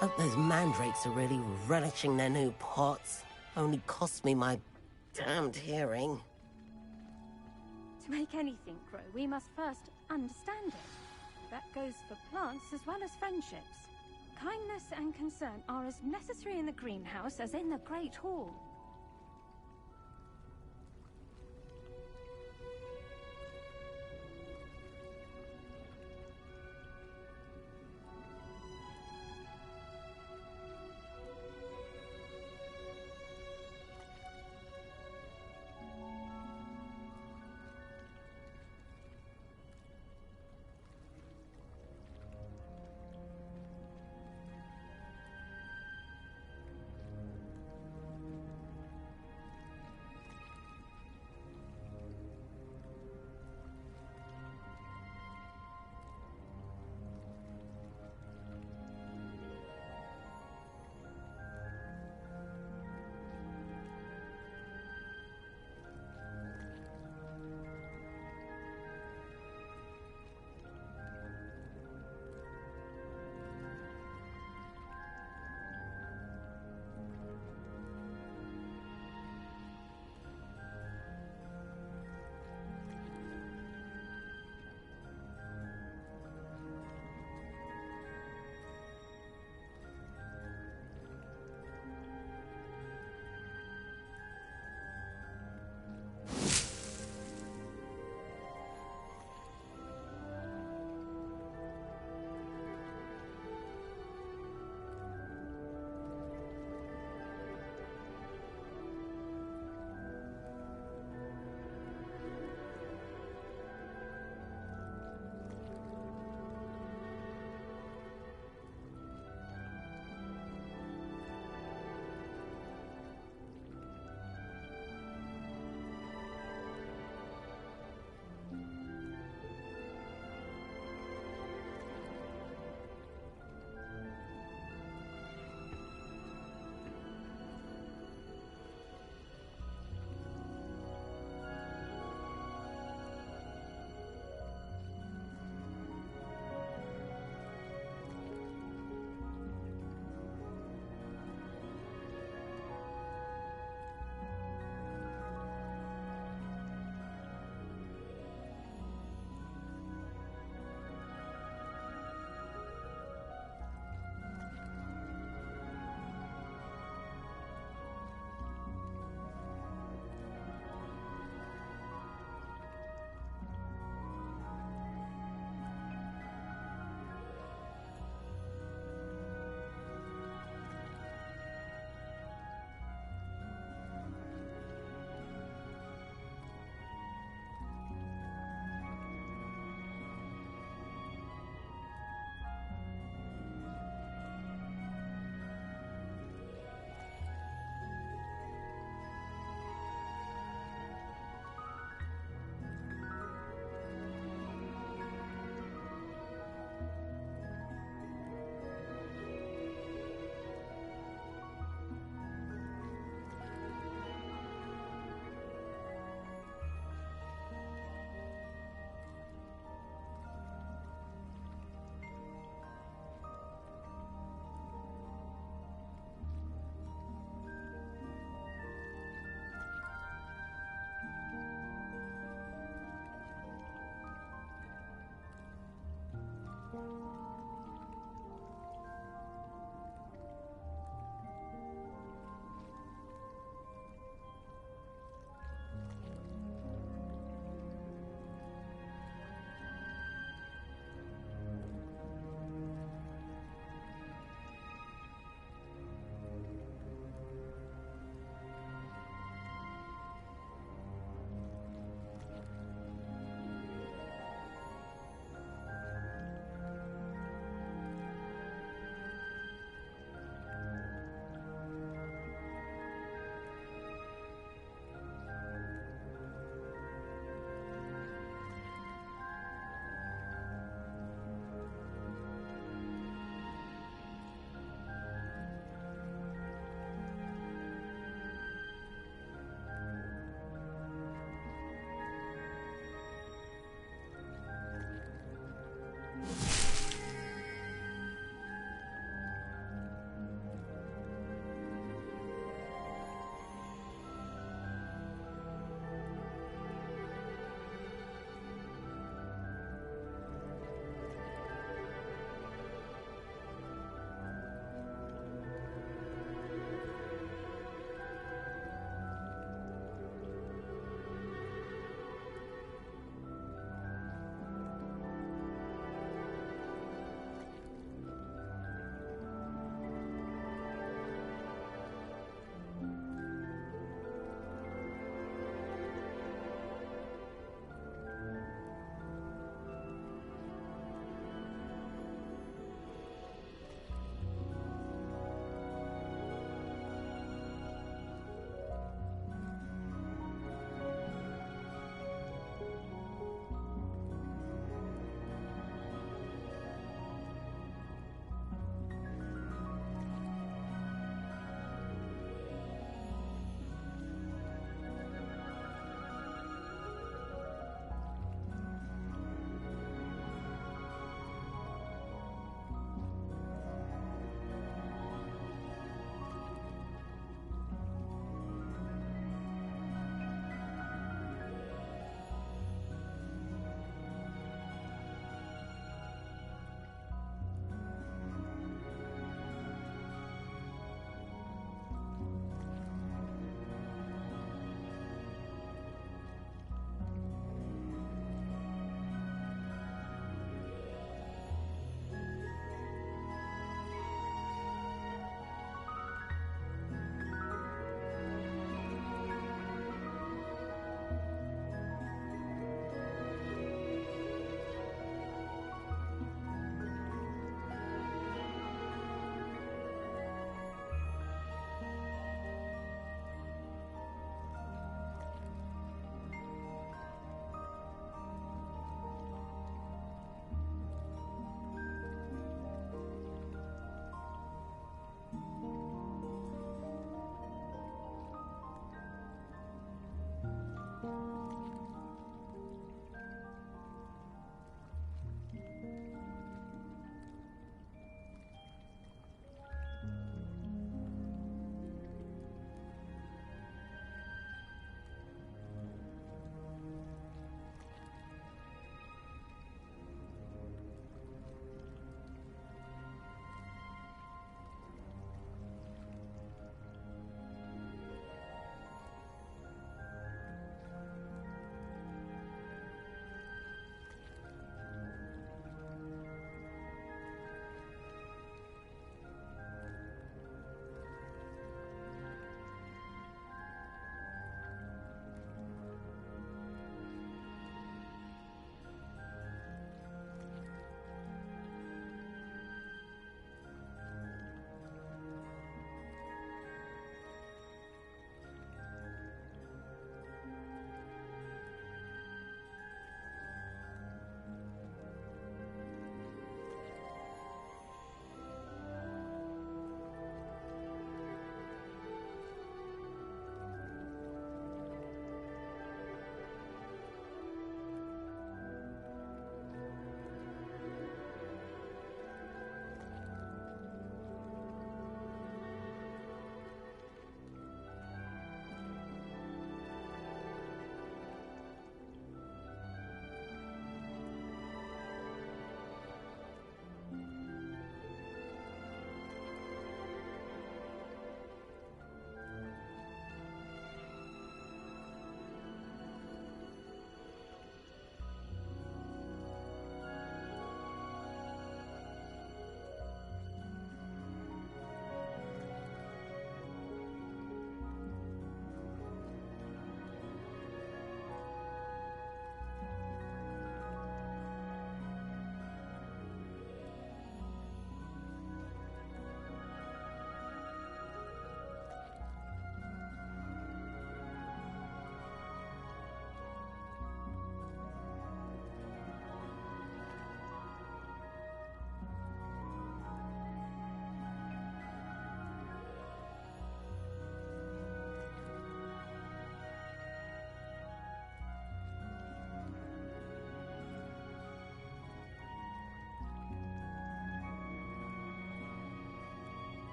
Hope those mandrakes are really relishing their new pots. Only cost me my damned hearing. To make anything grow, we must first understand it. That goes for plants as well as friendships. Kindness and concern are as necessary in the greenhouse as in the Great Hall.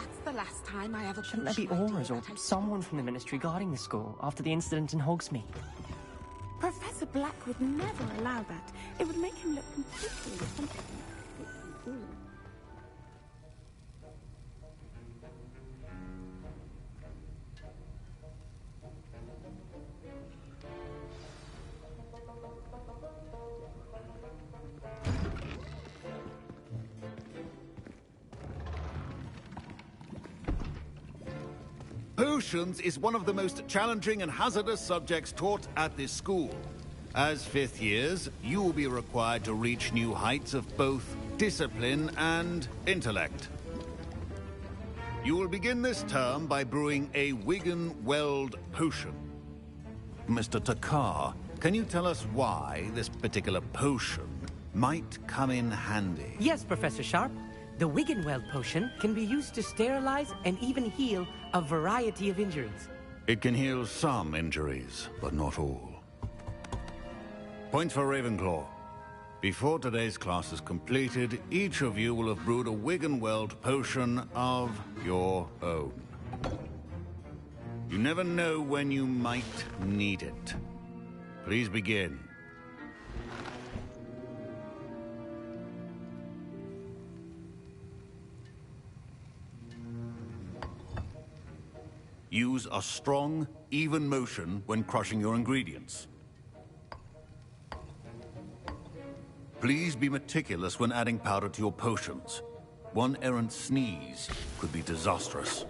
That's the last time I ever... Shouldn't there be auras or someone from the Ministry guarding the school after the incident in Hogsmeade? Professor Black would never allow that. It would make him look completely different. Potions is one of the most challenging and hazardous subjects taught at this school. As fifth years, you will be required to reach new heights of both discipline and intellect. You will begin this term by brewing a Wigan-Weld potion. Mr. Takar, can you tell us why this particular potion might come in handy? Yes, Professor Sharp. The Wigan-Weld potion can be used to sterilize and even heal a variety of injuries. It can heal some injuries, but not all. Point for Ravenclaw. Before today's class is completed, each of you will have brewed a Wigan-Weld potion of your own. You never know when you might need it. Please begin. Use a strong, even motion when crushing your ingredients. Please be meticulous when adding powder to your potions. One errant sneeze could be disastrous.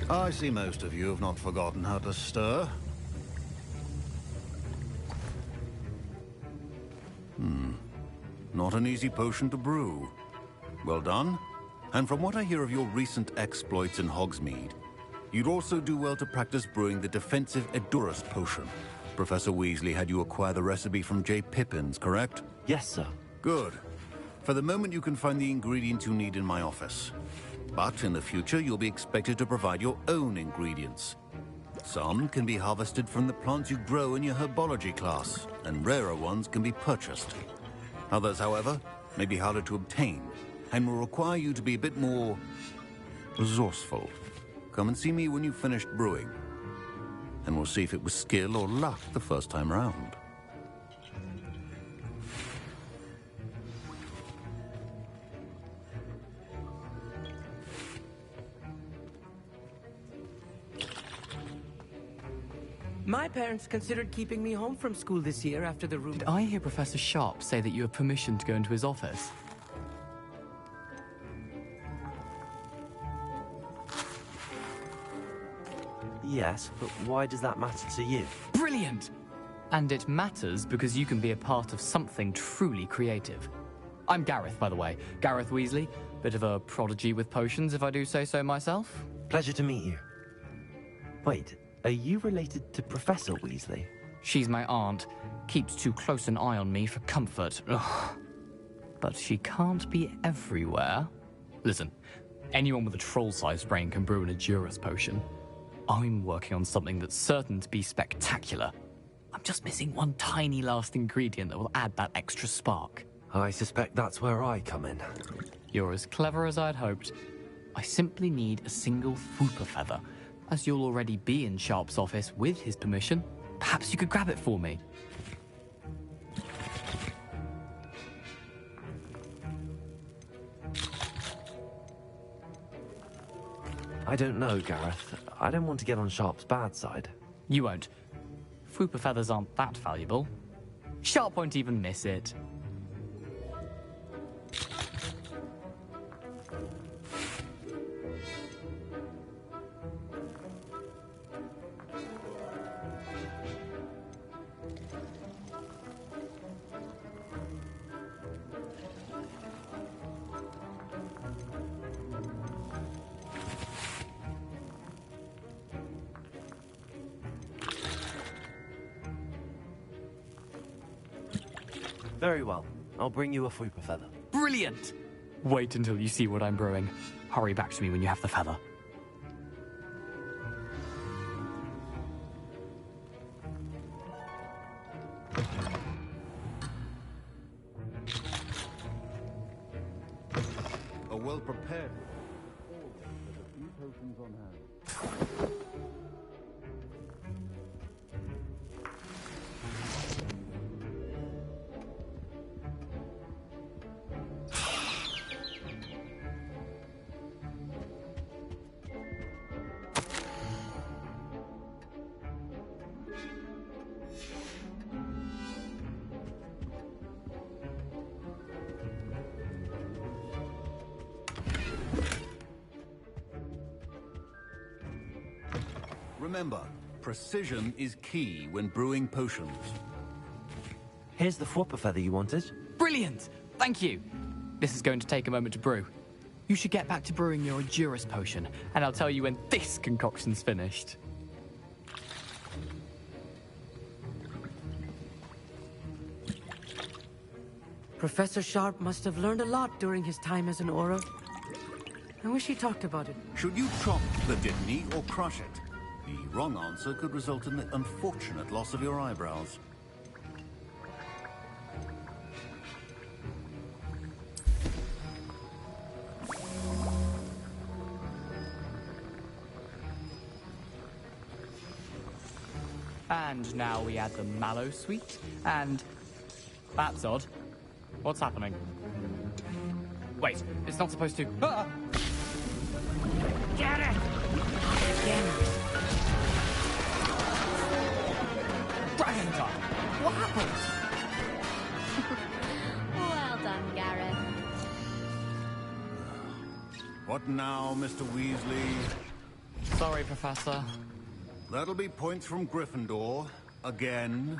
I see most of you have not forgotten how to stir. Not an easy potion to brew. Well done. And from what I hear of your recent exploits in Hogsmeade, you'd also do well to practice brewing the defensive Edurus potion. Professor Weasley had you acquire the recipe from J. Pippin's, correct? Yes, sir. Good. For the moment, you can find the ingredients you need in my office. But in the future, you'll be expected to provide your own ingredients. Some can be harvested from the plants you grow in your herbology class, and rarer ones can be purchased. Others, however, may be harder to obtain, and will require you to be a bit more resourceful. Come and see me when you've finished brewing, and we'll see if it was skill or luck the first time round. My parents considered keeping me home from school this year after the room... Did I hear Professor Sharp say that you have permission to go into his office? Yes, but why does that matter to you? Brilliant! And it matters because you can be a part of something truly creative. I'm Gareth, by the way. Gareth Weasley. Bit of a prodigy with potions, if I do say so myself. Pleasure to meet you. Wait, are you related to Professor Weasley? She's my aunt. Keeps too close an eye on me for comfort. Ugh. But she can't be everywhere. Listen, anyone with a troll-sized brain can brew an Edurus potion. I'm working on something that's certain to be spectacular. I'm just missing one tiny last ingredient that will add that extra spark. I suspect that's where I come in. You're as clever as I'd hoped. I simply need a single Fooper feather. As you'll already be in Sharp's office with his permission, perhaps you could grab it for me. I don't know, Gareth. I don't want to get on Sharp's bad side. You won't. Fooper feathers aren't that valuable. Sharp won't even miss it. Very well. I'll bring you a fupa feather. Brilliant! Wait until you see what I'm brewing. Hurry back to me when you have the feather. A well-prepared always has a few potions on hand. Remember, precision is key when brewing potions. Here's the fupa feather you wanted. Brilliant! Thank you! This is going to take a moment to brew. You should get back to brewing your Endurus potion, and I'll tell you when this concoction's finished. Professor Sharp must have learned a lot during his time as an Auror. I wish he talked about it. Should you chop the Dittany or crush it? The wrong answer could result in the unfortunate loss of your eyebrows. And now we add the mallow sweet, and... That's odd. What's happening? Wait, it's not supposed to... Ah! Get it! Again. Dragon time! What happened? Well done, Gareth. What now, Mr. Weasley? Sorry, Professor. That'll be points from Gryffindor. Again.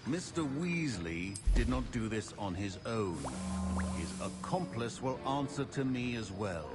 Mr. Weasley did not do this on his own. His accomplice will answer to me as well.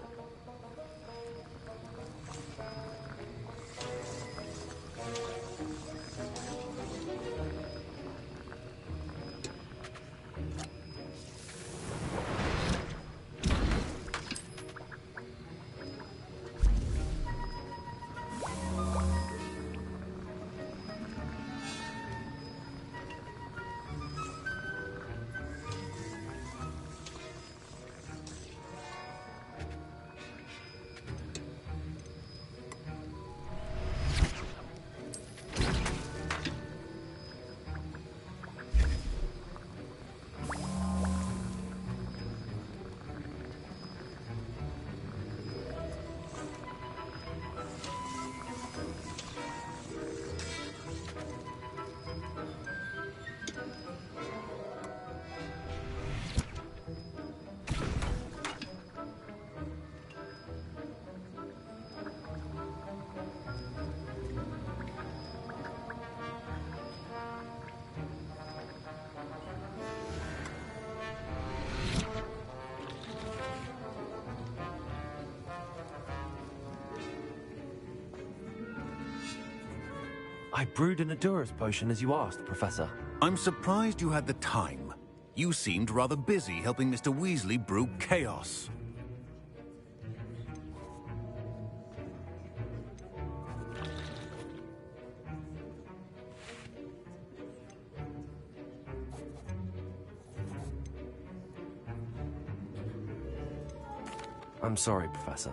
I brewed an Endurus potion as you asked, Professor. I'm surprised you had the time. You seemed rather busy helping Mr. Weasley brew chaos. I'm sorry, Professor.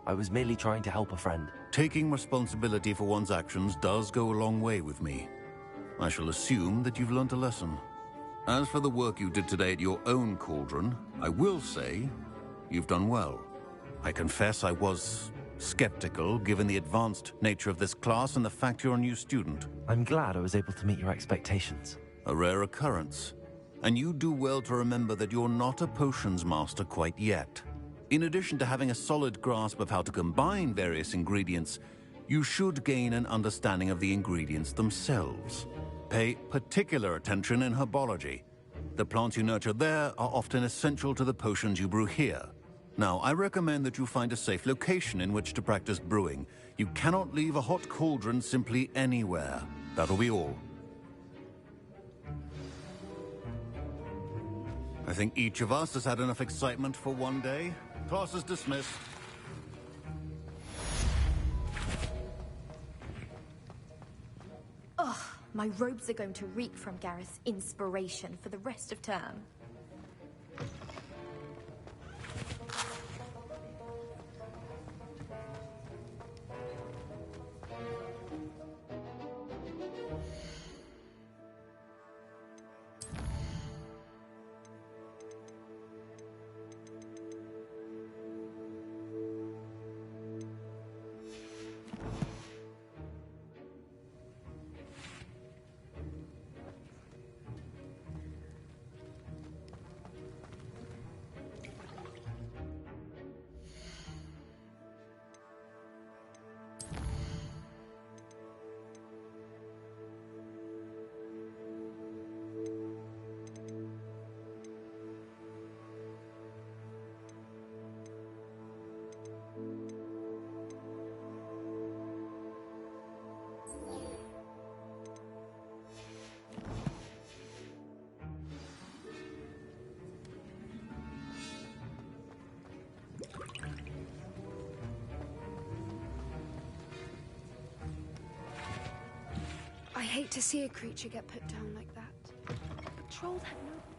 I was merely trying to help a friend. Taking responsibility for one's actions does go a long way with me. I shall assume that you've learnt a lesson. As for the work you did today at your own cauldron, I will say you've done well. I confess I was skeptical, given the advanced nature of this class and the fact you're a new student. I'm glad I was able to meet your expectations. A rare occurrence. And you do well to remember that you're not a potions master quite yet. In addition to having a solid grasp of how to combine various ingredients, you should gain an understanding of the ingredients themselves. Pay particular attention in herbology. The plants you nurture there are often essential to the potions you brew here. Now, I recommend that you find a safe location in which to practice brewing. You cannot leave a hot cauldron simply anywhere. That'll be all. I think each of us has had enough excitement for one day. Class is dismissed. Ugh, my robes are going to reek from Gareth's inspiration for the rest of term. I hate to see a creature get put down like that. Trolls have no